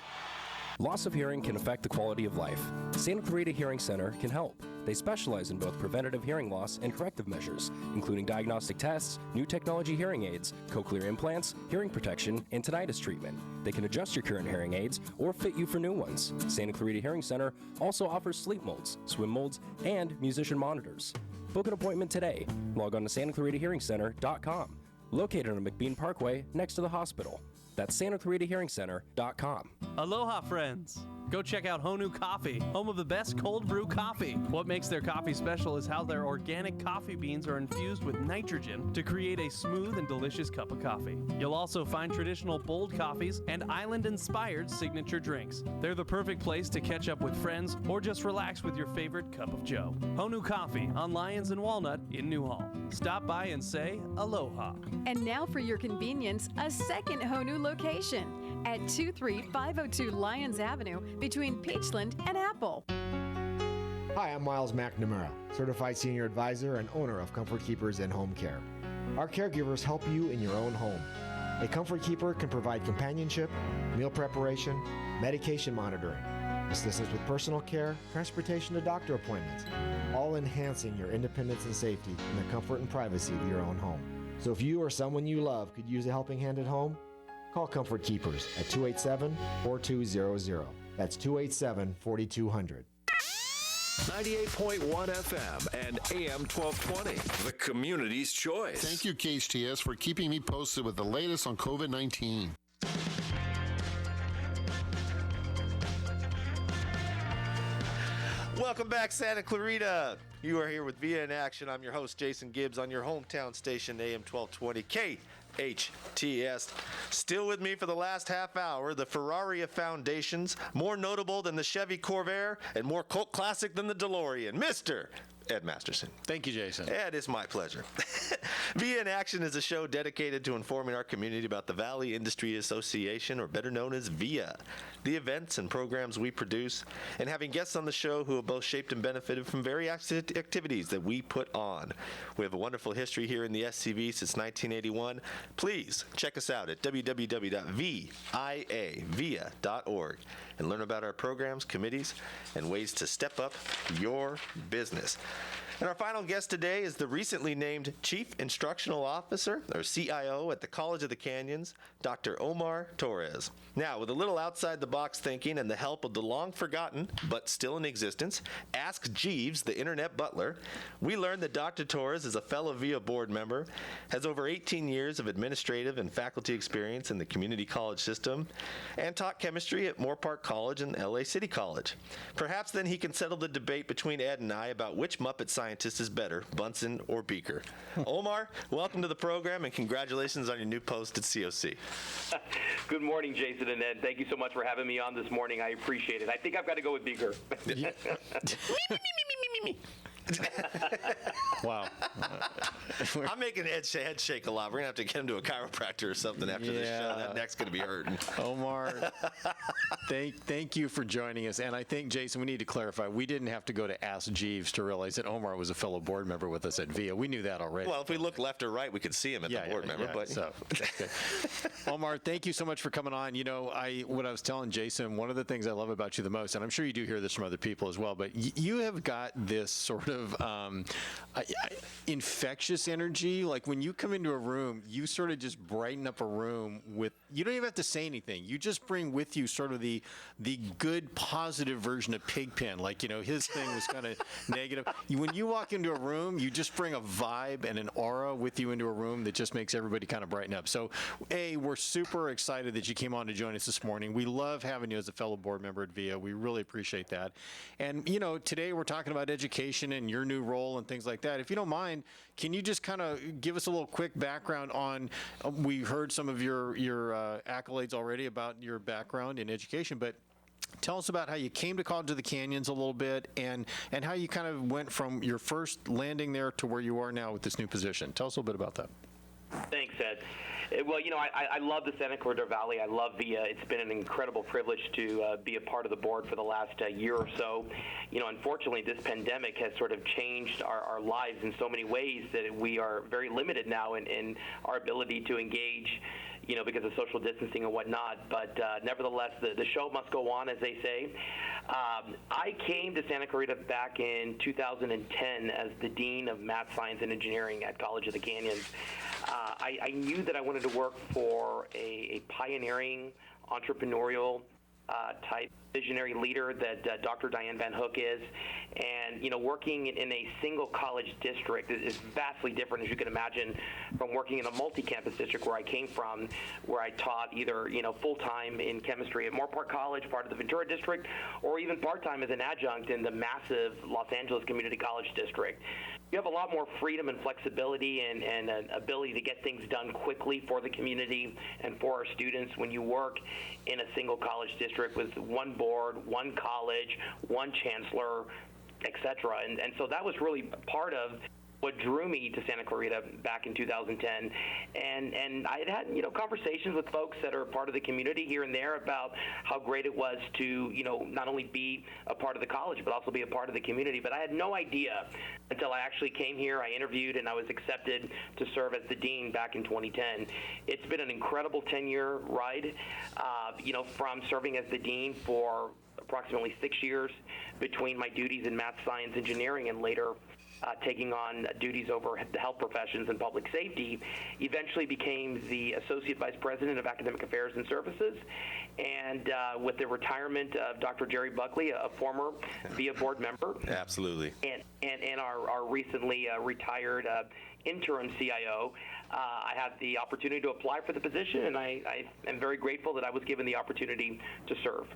Loss of hearing can affect the quality of life. Santa Clarita Hearing Center can help. They specialize in both preventative hearing loss and corrective measures, including diagnostic tests, new technology hearing aids, cochlear implants, hearing protection, and tinnitus treatment. They can adjust your current hearing aids or fit you for new ones. Santa Clarita Hearing Center also offers sleep molds, swim molds, and musician monitors. Book an appointment today. Log on to SantaClaritaHearingCenter.com. Located on McBean Parkway next to the hospital. That's SantaClaritaHearingCenter.com. Aloha, friends. Go check out Honu Coffee, home of the best cold brew coffee. What makes their coffee special is how their organic coffee beans are infused with nitrogen to create a smooth and delicious cup of coffee. You'll also find traditional bold coffees and island-inspired signature drinks. They're the perfect place to catch up with friends or just relax with your favorite cup of joe. Honu Coffee on Lyons and Walnut in Newhall. Stop by and say aloha. And now for your convenience, a second Honu location at 23502 Lyons Avenue between Peachland and Apple. Hi, I'm Miles McNamara, Certified Senior Advisor and owner of Comfort Keepers and Home Care. Our caregivers help you in your own home. A Comfort Keeper can provide companionship, meal preparation, medication monitoring, assistance with personal care, transportation to doctor appointments, all enhancing your independence and safety in the comfort and privacy of your own home. So if you or someone you love could use a helping hand at home, call Comfort Keepers at 287-4200. That's 287-4200. 98.1 FM and AM 1220. The community's choice. Thank you, KHTS, for keeping me posted with the latest on COVID-19. Welcome back, Santa Clarita. You are here with Via in Action. I'm your host, Jason Gibbs, on your hometown station, AM 1220 KHTS. Still with me for the last half hour, the Ferrari of foundations, more notable than the Chevy Corvair and more cult classic than the DeLorean, Mr. Ed Masterson. Thank you, Jason. Ed, it's my pleasure. Via in Action is a show dedicated to informing our community about the Valley Industry Association, or better known as VIA, the events and programs we produce, and having guests on the show who have both shaped and benefited from various activities that we put on. We have a wonderful history here in the SCV since 1981. Please check us out at www.viavia.org and learn about our programs, committees, and ways to step up your business. And our final guest today is the recently named Chief Instructional Officer, or CIO, at the College of the Canyons, Dr. Omar Torres. Now, with a little outside-the-box thinking and the help of the long-forgotten, but still in existence, Ask Jeeves, the Internet Butler, we learned that Dr. Torres is a fellow VIA board member, has over 18 years of administrative and faculty experience in the community college system, and taught chemistry at Moorpark College and LA City College. Perhaps then he can settle the debate between Ed and I about which Muppet scientist is better, Bunsen or Beaker. Omar, welcome to the program and congratulations on your new post at COC. Good morning, Jason and Ed. Thank you so much for having me on this morning. I appreciate it. I think I've got to go with Beaker. Wow. I'm making Ed head shake a lot. We're going to have to get him to a chiropractor or something after this show. That neck's going to be hurting. Omar, thank you for joining us. And I think, Jason, we need to clarify. We didn't have to go to Ask Jeeves to realize that Omar was a fellow board member with us at VIA. We knew that already. Well, if we looked left or right, we could see him at the board member. But So, okay. Omar, thank you so much for coming on. You know, what I was telling Jason, one of the things I love about you the most, and I'm sure you do hear this from other people as well, but you have got this sort of infectious energy. Like when you come into a room, you sort of just brighten up a room with, you don't even have to say anything. You just bring with you sort of the good, positive version of Pigpen. Like, you know, his thing was kind of negative. When you walk into a room, you just bring a vibe and an aura with you into a room that just makes everybody kind of brighten up. So, we're super excited that you came on to join us this morning. We love having you as a fellow board member at VIA. We really appreciate that. And, you know, today we're talking about education and your new role and things like that. If you don't mind, can you just kind of give us a little quick background on, we heard some of your accolades already about your background in education, but tell us about how you came to College of the Canyons a little bit and how you kind of went from your first landing there to where you are now with this new position. Tell us a little bit about that. Thanks, Ed. Well, you know, I love the Santa Clarita Valley. I love VIA. It's been an incredible privilege to be a part of the board for the last year or so. You know, unfortunately, this pandemic has sort of changed our lives in so many ways that we are very limited now in our ability to engage, you know, because of social distancing and whatnot. But nevertheless, the show must go on, as they say. I came to Santa Clarita back in 2010 as the Dean of Math, Science, and Engineering at College of the Canyons. I knew that I wanted to work for a pioneering, entrepreneurial type visionary leader that Dr. Diane Van Hook is. And, you know, working in a single college district is vastly different, as you can imagine, from working in a multi-campus district where I came from, where I taught either, you know, full-time in chemistry at Moorpark College, part of the Ventura District, or even part-time as an adjunct in the massive Los Angeles Community College District. You have a lot more freedom and flexibility and an ability to get things done quickly for the community and for our students when you work in a single college district with one board, one college, one chancellor, etc. And so that was really part of what drew me to Santa Clarita back in 2010. And I had, you know, conversations with folks that are part of the community here and there about how great it was to, you know, not only be a part of the college, but also be a part of the community. But I had no idea until I actually came here. I interviewed and I was accepted to serve as the dean back in 2010. It's been an incredible 10-year ride, you know, from serving as the dean for approximately 6 years between my duties in math, science, engineering, and later taking on duties over the health professions and public safety, eventually became the Associate Vice President of Academic Affairs and Services. And with the retirement of Dr. Jerry Buckley, a former VIA board member. Absolutely. And our recently retired interim CIO, I had the opportunity to apply for the position, and I am very grateful that I was given the opportunity to serve.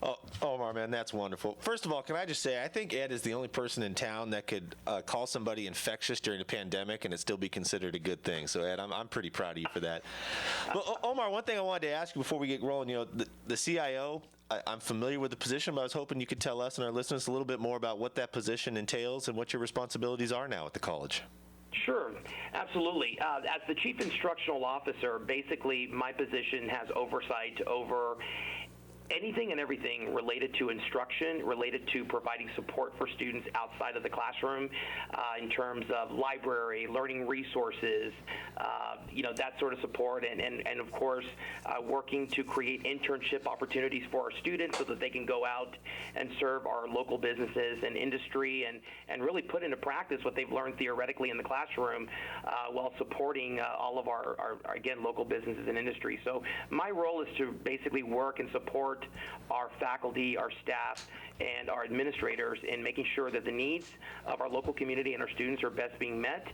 Oh, Omar, man, that's wonderful. First of all, can I just say, I think Ed is the only person in town that could call somebody infectious during a pandemic and it still be considered a good thing. So, Ed, I'm pretty proud of you for that. But, Omar, one thing I wanted to ask you before we get rolling, you know, the CIO, I'm familiar with the position, but I was hoping you could tell us and our listeners a little bit more about what that position entails and what your responsibilities are now at the college. Sure, absolutely. As the Chief Instructional Officer, basically my position has oversight over anything and everything related to instruction, related to providing support for students outside of the classroom, in terms of library, learning resources, that sort of support, and of course, working to create internship opportunities for our students so that they can go out and serve our local businesses and industry and really put into practice what they've learned theoretically in the classroom while supporting all of our, again, local businesses and industry. So my role is to basically work and support our faculty, our staff, and our administrators in making sure that the needs of our local community and our students are best being met.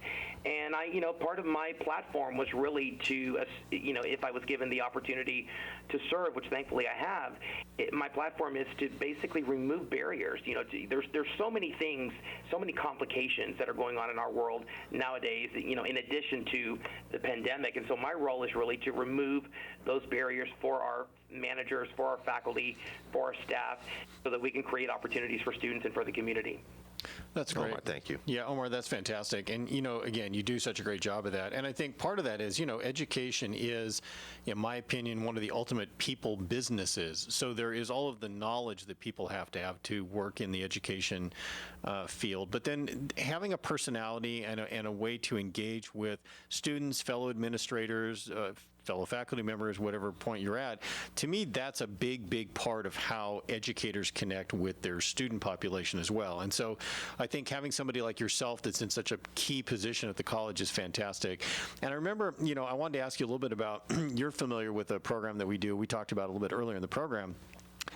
And part of my platform was really to, if I was given the opportunity to serve, which thankfully I have, my platform is to basically remove barriers. There's so many things, so many complications that are going on in our world nowadays, in addition to the pandemic. And so my role is really to remove those barriers for our managers, for our faculty, for our staff, so that we can create opportunities for students and for the community. That's great. Omar, thank you. Yeah, Omar, that's fantastic. And, again, you do such a great job of that. And I think part of that is, education is, in my opinion, one of the ultimate people businesses. So there is all of the knowledge that people have to work in the education field. But then having a personality and a way to engage with students, fellow administrators, fellow faculty members, whatever point you're at, to me, that's a big, big part of how educators connect with their student population as well. And so I think having somebody like yourself that's in such a key position at the college is fantastic. And I remember, I wanted to ask you a little bit about, you're familiar with a program that we do. We talked about it a little bit earlier in the program.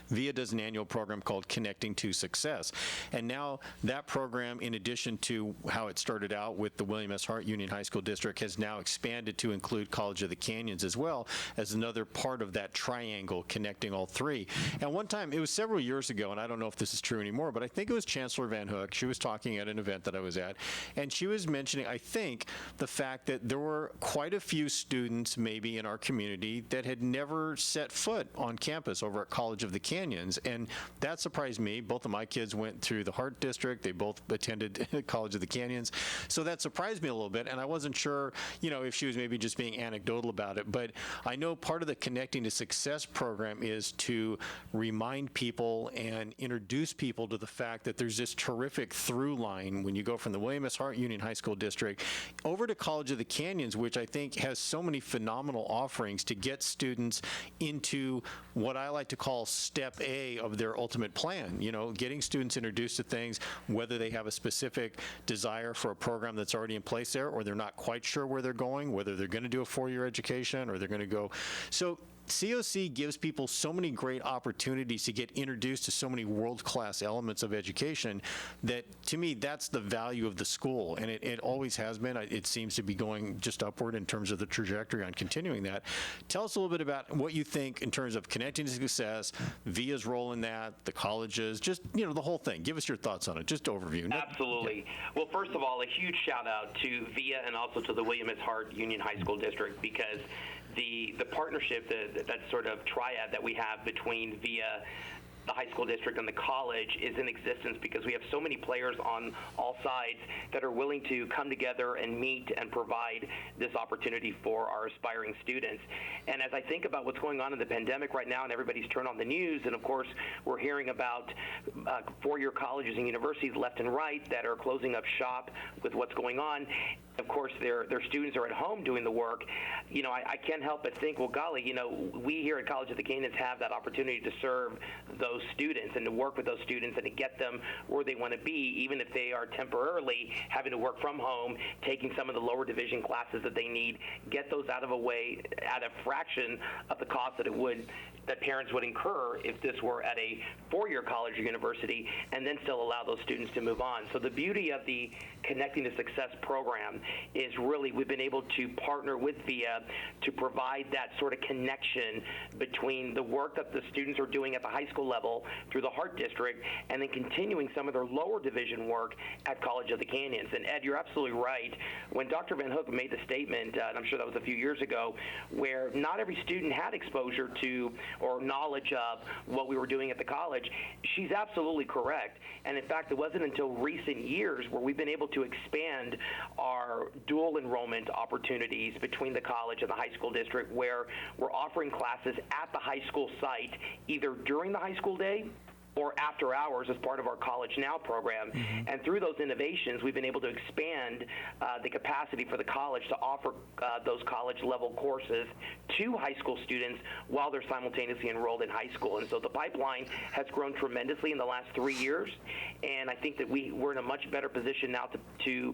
VIA does an annual program called Connecting to Success. And now that program, in addition to how it started out with the William S. Hart Union High School District, has now expanded to include College of the Canyons as well as another part of that triangle connecting all three. And one time, it was several years ago, and I don't know if this is true anymore, but I think it was Chancellor Van Hook. She was talking at an event that I was at, and she was mentioning, I think, the fact that there were quite a few students maybe in our community that had never set foot on campus over at College of the Canyons, and that surprised me. Both of my kids went through the Hart District. They both attended College of the Canyons, so that surprised me a little bit, and I wasn't sure, if she was maybe just being anecdotal about it, but I know part of the Connecting to Success program is to remind people and introduce people to the fact that there's this terrific through line when you go from the William S. Hart Union High School District over to College of the Canyons, which I think has so many phenomenal offerings to get students into what I like to call step A of their ultimate plan, getting students introduced to things, whether they have a specific desire for a program that's already in place there, or they're not quite sure where they're going, whether they're going to do a four-year education or they're going to go. So COC gives people so many great opportunities to get introduced to so many world-class elements of education that, to me, that's the value of the school, and it always has been. It seems to be going just upward in terms of the trajectory on continuing that. Tell us a little bit about what you think in terms of Connecting to Success, VIA's role in that, the colleges, just, the whole thing. Give us your thoughts on it, just overview. Absolutely. Well, first of all, a huge shout-out to VIA and also to the William S. Hart Union High School District, because the partnership, that sort of triad that we have between VIA, the high school district, and the college is in existence because we have so many players on all sides that are willing to come together and meet and provide this opportunity for our aspiring students. And as I think about what's going on in the pandemic right now, and everybody's turned on the news, and of course we're hearing about four-year colleges and universities left and right that are closing up shop with what's going on. Of course, their students are at home doing the work. I can't help but think, well, golly, we here at College of the Canyons have that opportunity to serve those students and to work with those students and to get them where they want to be, even if they are temporarily having to work from home, taking some of the lower division classes that they need, get those out of a way at a fraction of the cost that parents would incur if this were at a four-year college or university, and then still allow those students to move on. So the beauty of the Connecting to Success program is really we've been able to partner with VIA to provide that sort of connection between the work that the students are doing at the high school level through the Hart District, and then continuing some of their lower division work at College of the Canyons. And Ed, you're absolutely right. When Dr. Van Hook made the statement, and I'm sure that was a few years ago, where not every student had exposure to or knowledge of what we were doing at the college, she's absolutely correct. And in fact, it wasn't until recent years where we've been able to expand our dual enrollment opportunities between the college and the high school district, where we're offering classes at the high school site either during the high school day or after hours as part of our College Now program. And through those innovations, we've been able to expand the capacity for the college to offer those college-level courses to high school students while they're simultaneously enrolled in high school. And so the pipeline has grown tremendously in the last 3 years, and I think that we're in a much better position now to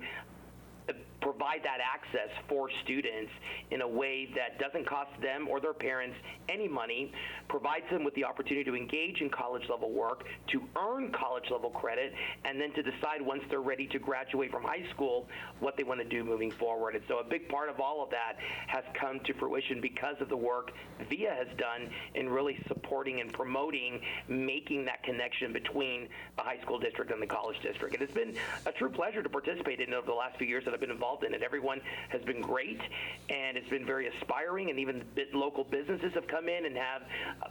provide that access for students in a way that doesn't cost them or their parents any money, provides them with the opportunity to engage in college-level work, to earn college-level credit, and then to decide once they're ready to graduate from high school what they want to do moving forward. And so a big part of all of that has come to fruition because of the work VIA has done in really supporting and promoting making that connection between the high school district and the college district. And it's been a true pleasure to participate in it over the last few years that I've been involved in it. Everyone has been great, and it's been very aspiring, and even local businesses have come in and have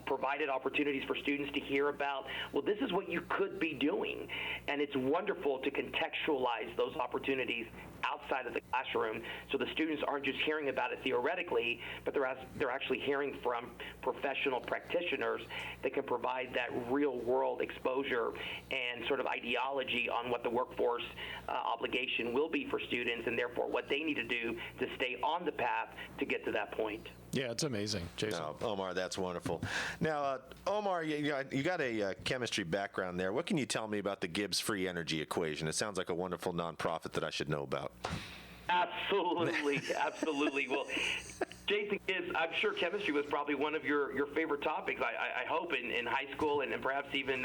provided opportunities for students to hear about, well, this is what you could be doing. And it's wonderful to contextualize those opportunities outside of the classroom so the students aren't just hearing about it theoretically, but they're actually hearing from professional practitioners that can provide that real-world exposure and sort of ideology on what the workforce obligation will be for students, and therefore what they need to do to stay on the path to get to that point. Yeah, it's amazing, Jason. No, Omar, that's wonderful. Now, Omar, you got a chemistry background there. What can you tell me about the Gibbs free energy equation? It sounds like a wonderful nonprofit that I should know about. Absolutely, absolutely. Well, Jason Gibbs, I'm sure chemistry was probably one of your favorite topics, I hope, in high school and perhaps even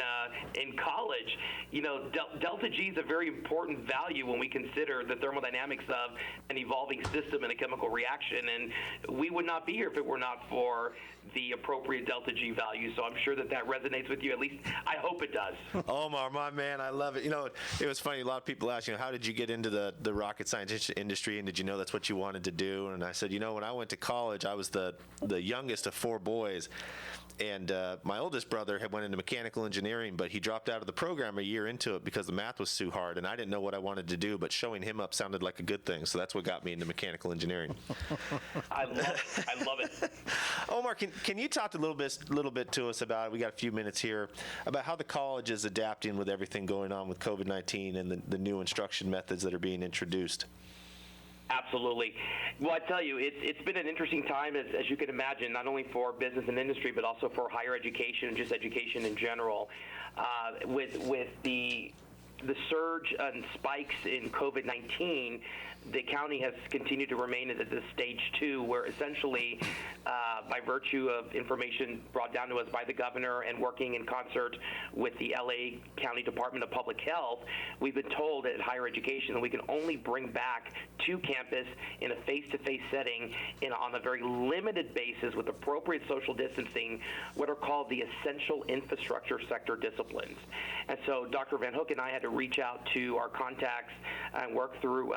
in college. You know, delta G is a very important value when we consider the thermodynamics of an evolving system in a chemical reaction, and we would not be here if it were not for the appropriate delta G value. So I'm sure that resonates with you. At least I hope it does. Omar, my man, I love it. You know, it was funny. A lot of people ask, how did you get into the rocket science industry, and did you know that's what you wanted to do? And I said, when I went to college, I was the youngest of 4 boys. And my oldest brother had went into mechanical engineering, but he dropped out of the program a year into it because the math was too hard, and I didn't know what I wanted to do, but showing him up sounded like a good thing, so that's what got me into mechanical engineering. I love it. Omar, can you talk a little bit to us about, we got a few minutes here, about how the college is adapting with everything going on with COVID-19 and the new instruction methods that are being introduced? Absolutely. Well, I tell you, it's been an interesting time, as you can imagine, not only for business and industry, but also for higher education and just education in general. With the surge and spikes in COVID-19, the county has continued to remain at the stage 2, where essentially, by virtue of information brought down to us by the governor and working in concert with the LA County Department of Public Health, we've been told at higher education that we can only bring back to campus in a face-to-face setting on a very limited basis with appropriate social distancing what are called the essential infrastructure sector disciplines. And so Dr. Van Hook and I had to reach out to our contacts and work through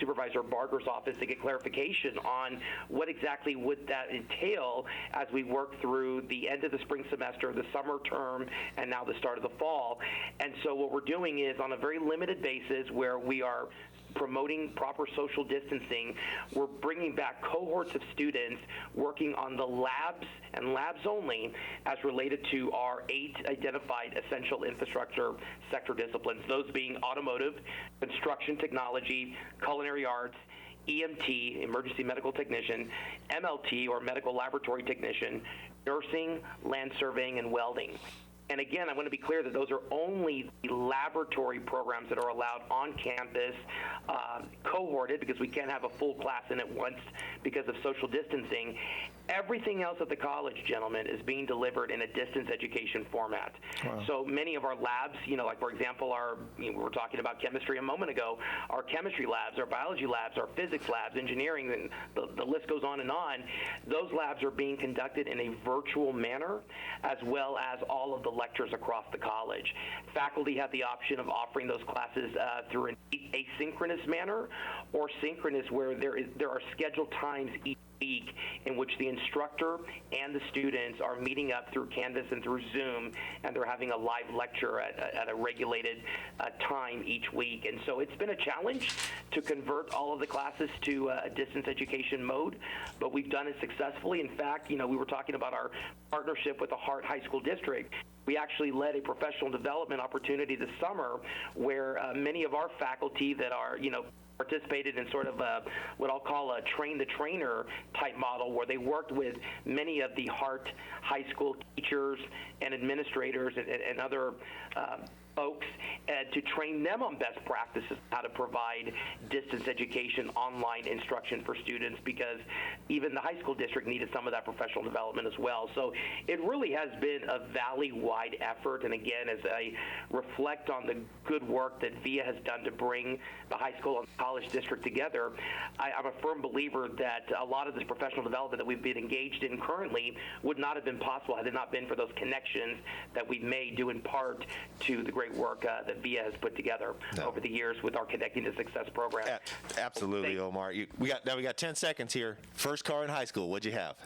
Supervisor Barger's office to get clarification on what exactly would that entail as we work through the end of the spring semester, the summer term, and now the start of the fall. And so what we're doing is on a very limited basis where we are promoting proper social distancing, we're bringing back cohorts of students working on the labs and labs only as related to our 8 identified essential infrastructure sector disciplines, those being automotive, construction technology, culinary arts, EMT, emergency medical technician, MLT, or medical laboratory technician, nursing, land surveying, and welding. And again, I want to be clear that those are only the laboratory programs that are allowed on campus, cohorted, because we can't have a full class in at once because of social distancing. Everything else at the college, gentlemen, is being delivered in a distance education format. Wow. So many of our labs, like for example, we were talking about chemistry a moment ago, our chemistry labs, our biology labs, our physics labs, engineering, and the list goes on and on. Those labs are being conducted in a virtual manner, as well as all of the lectures across the college. Faculty have the option of offering those classes through an asynchronous manner or synchronous, where there are scheduled times each week in which the instructor and the students are meeting up through Canvas and through Zoom, and they're having a live lecture at a regulated time each week. And so it's been a challenge to convert all of the classes to a distance education mode, but we've done it successfully. In fact, we were talking about our partnership with the Hart High School District. We actually led a professional development opportunity this summer where many of our faculty that are, participated in sort of what I'll call a train-the-trainer type model, where they worked with many of the Hart High School teachers and administrators and other folks to train them on best practices, how to provide distance education, online instruction for students, because even the high school district needed some of that professional development as well. So it really has been a valley-wide effort. And again, as I reflect on the good work that VIA has done to bring the high school and college district together, I'm a firm believer that a lot of this professional development that we've been engaged in currently would not have been possible had it not been for those connections that we've made, due in part to the great work that VIA has put together over the years with our Connecting to Success program. Absolutely, Omar. We got 10 seconds here. First car in high school, what'd you have?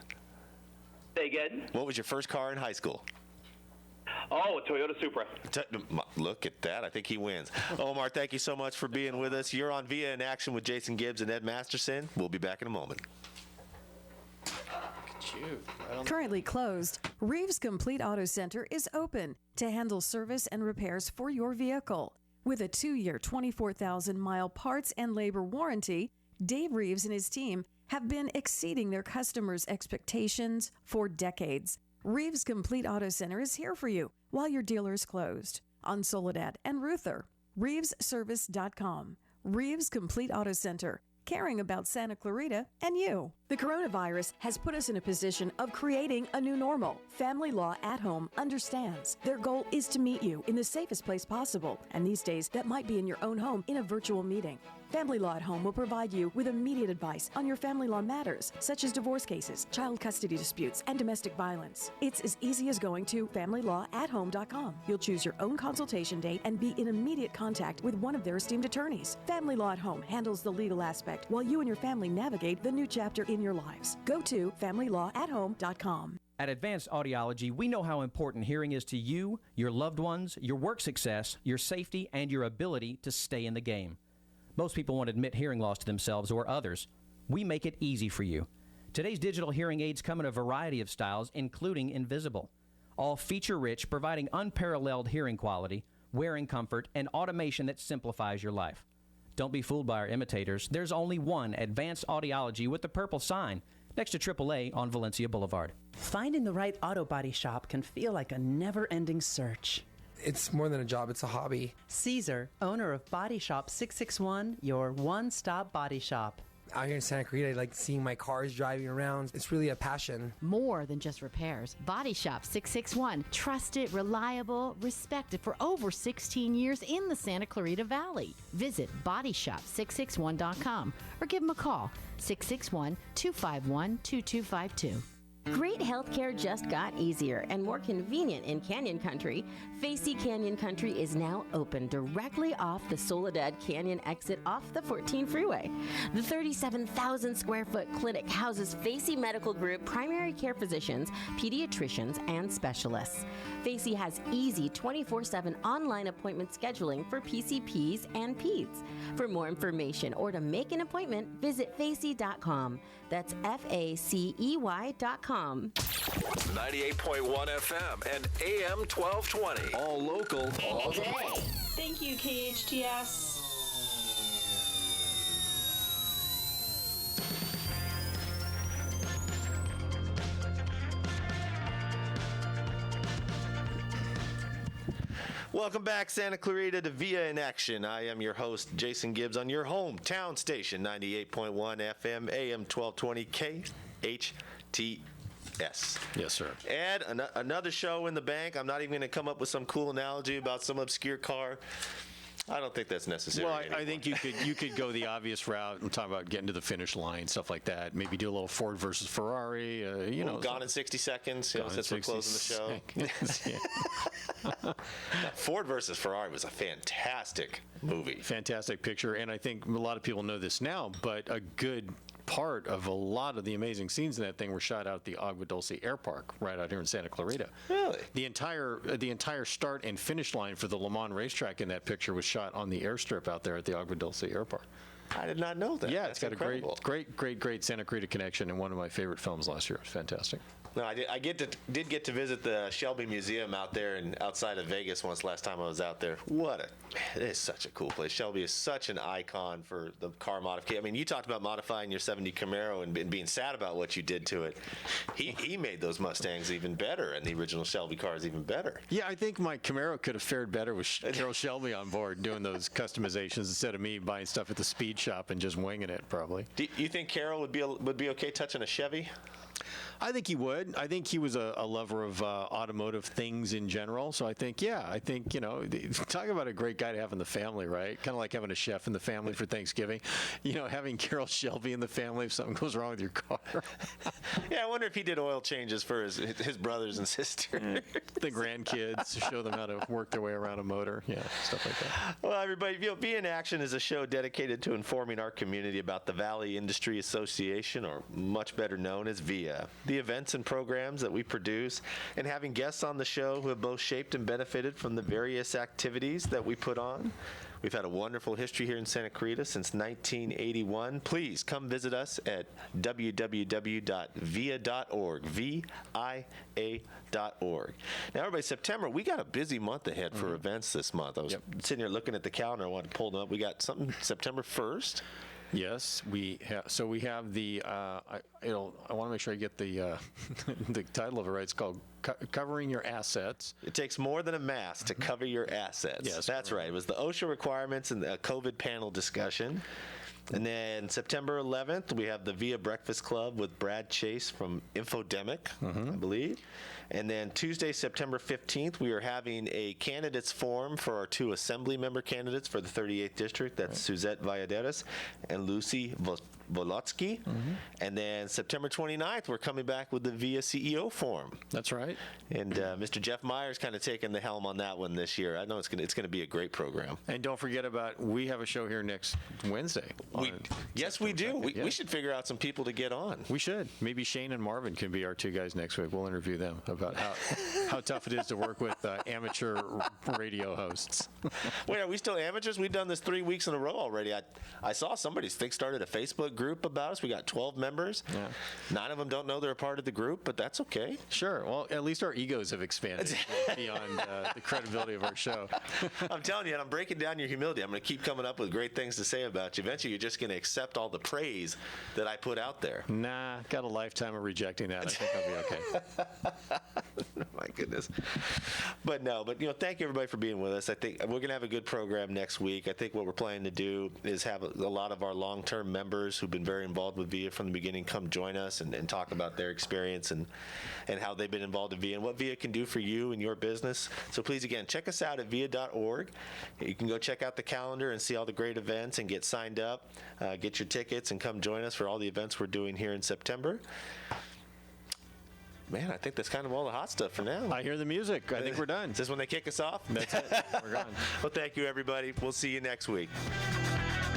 Say again? What was your first car in high school? Oh, a Toyota Supra. Look at that. I think he wins. Omar, thank you so much for being with us. You're on VIA in Action with Jason Gibbs and Ed Masterson. We'll be back in a moment. Currently closed, Reeves Complete Auto Center is open to handle service and repairs for your vehicle. With a 2-year, 24,000-mile parts and labor warranty, Dave Reeves and his team have been exceeding their customers' expectations for decades. Reeves Complete Auto Center is here for you while your dealer is closed. On Soledad and Ruther, ReevesService.com. Reeves Complete Auto Center, caring about Santa Clarita and you. The coronavirus has put us in a position of creating a new normal. Family Law at Home understands. Their goal is to meet you in the safest place possible, and these days that might be in your own home in a virtual meeting. Family Law at Home will provide you with immediate advice on your family law matters, such as divorce cases, child custody disputes, and domestic violence. It's as easy as going to FamilyLawAtHome.com. You'll choose your own consultation date and be in immediate contact with one of their esteemed attorneys. Family Law at Home handles the legal aspect while you and your family navigate the new chapter in your lives. Go to FamilyLawAtHome.com. At Advanced Audiology, we know how important hearing is to you, your loved ones, your work success, your safety, and your ability to stay in the game. Most people won't admit hearing loss to themselves or others. We make it easy for you. Today's digital hearing aids come in a variety of styles, including invisible. All feature-rich, providing unparalleled hearing quality, wearing comfort, and automation that simplifies your life. Don't be fooled by our imitators. There's only one Advanced Audiology with the purple sign next to AAA on Valencia Boulevard. Finding the right auto body shop can feel like a never-ending search. It's more than a job, it's a hobby. Caesar, owner of Body Shop 661, your one-stop body shop. Out here in Santa Clarita, I like seeing my cars driving around. It's really a passion. More than just repairs. Body Shop 661. Trusted, reliable, respected for over 16 years in the Santa Clarita Valley. Visit bodyshop661.com or give them a call, 661-251-2252. Great healthcare just got easier and more convenient in Canyon Country. Facey Canyon Country is now open directly off the Soledad Canyon exit off the 14 freeway. The 37,000 square foot clinic houses Facey Medical Group primary care physicians, pediatricians, and specialists. Facey has easy 24/7 online appointment scheduling for PCPs and peds. For more information or to make an appointment, visit facey.com. That's FACEY.com. 98.1 FM and AM 1220. All local, all the way. Thank you, KHTS. Welcome back, Santa Clarita, to VIA in Action. I am your host, Jason Gibbs, on your hometown station, 98.1 FM, AM 1220, KHTS. Yes, sir. Ed, another show in the bank. I'm not even going to come up with some cool analogy about some obscure car. I don't think that's necessary. Well, I think you could go the obvious route and talk about getting to the finish line, stuff like that. Maybe do a little Ford versus Ferrari. Gone in 60 seconds. Since we're closing the show. Ford versus Ferrari was a fantastic movie. Fantastic picture, and I think a lot of people know this now, but a good part of a lot of the amazing scenes in that thing were shot out at the Agua Dulce Air Park, right out here in Santa Clarita. Really? The entire start and finish line for the Le Mans racetrack in that picture was shot on the airstrip out there at the Agua Dulce Air Park. I did not know that. Yeah, That's it's got incredible. a great Santa Clarita connection, and one of my favorite films last year. It was fantastic. No, I did get to visit the Shelby Museum out there and outside of Vegas once last time I was out there. It is such a cool place. Shelby is such an icon for the car modification. I mean, you talked about modifying your 70 Camaro and being sad about what you did to it. He made those Mustangs even better and the original Shelby cars even better. Yeah, I think my Camaro could have fared better with Carol Shelby on board doing those customizations instead of me buying stuff at the speed shop and just winging it, probably. Do you think Carol would be okay touching a Chevy? I think he would. I think he was a lover of automotive things in general. So I think, talk about a great guy to have in the family, right? Kind of like having a chef in the family for Thanksgiving. Having Carol Shelby in the family if something goes wrong with your car. Yeah, I wonder if he did oil changes for his brothers and sisters. The grandkids, to show them how to work their way around a motor. Yeah, stuff like that. Well, everybody, Be in Action is a show dedicated to informing our community about the Valley Industry Association, or much better known as VIA, the events and programs that we produce, and having guests on the show who have both shaped and benefited from the various activities that we put on. We've had a wonderful history here in Santa Clarita since 1981. Please come visit us at www.via.org, VIA.org. Now, everybody, September, we got a busy month ahead for events this month. I was sitting here looking at the calendar. I wanted to pull them up. We got something September 1st. Yes, we have. So we have the. I want to make sure I get the the title of it right. It's called "Covering Your Assets." It takes more than a mask to cover your assets. Yes, that's right. It was the OSHA requirements and the COVID panel discussion. And then September 11th, we have the VIA Breakfast Club with Brad Chase from Infodemic, I believe. And then Tuesday, September 15th, we are having a candidates forum for our 2 assembly member candidates for the 38th District. That's Suzette Valladares and Lucy Volotsky. And then September 29th, we're coming back with the VIA CEO Forum. That's right. And Mr. Jeff Meyer's kind of taking the helm on that one this year. I know it's going to be a great program. And don't forget we have a show here next Wednesday. Yes, we do. We should figure out some people to get on. We should. Maybe Shane and Marvin can be our 2 guys next week. We'll interview them about how tough it is to work with amateur radio hosts. Wait, are we still amateurs? We've done this 3 weeks in a row already. I saw somebody started a Facebook group about us. We got 12 members. Yeah. 9 of them don't know they're a part of the group, but that's okay. Sure. Well, at least our egos have expanded beyond the credibility of our show. I'm telling you, and I'm breaking down your humility. I'm going to keep coming up with great things to say about you. Eventually, you're just going to accept all the praise that I put out there. Nah, got a lifetime of rejecting that. I think I'll be okay. My goodness. But thank you everybody for being with us. I think we're going to have a good program next week. I think what we're planning to do is have a lot of our long-term members who've been very involved with VIA from the beginning come join us and talk about their experience and how they've been involved in VIA and what VIA can do for you and your business. So please, again, check us out at via.org. You can go check out the calendar and see all the great events and get signed up, get your tickets, and come join us for all the events we're doing here in September. Man, I think that's kind of all the hot stuff for now. I hear the music. I think we're done. Is this when they kick us off? That's it. We're gone. Well, thank you, everybody. We'll see you next week.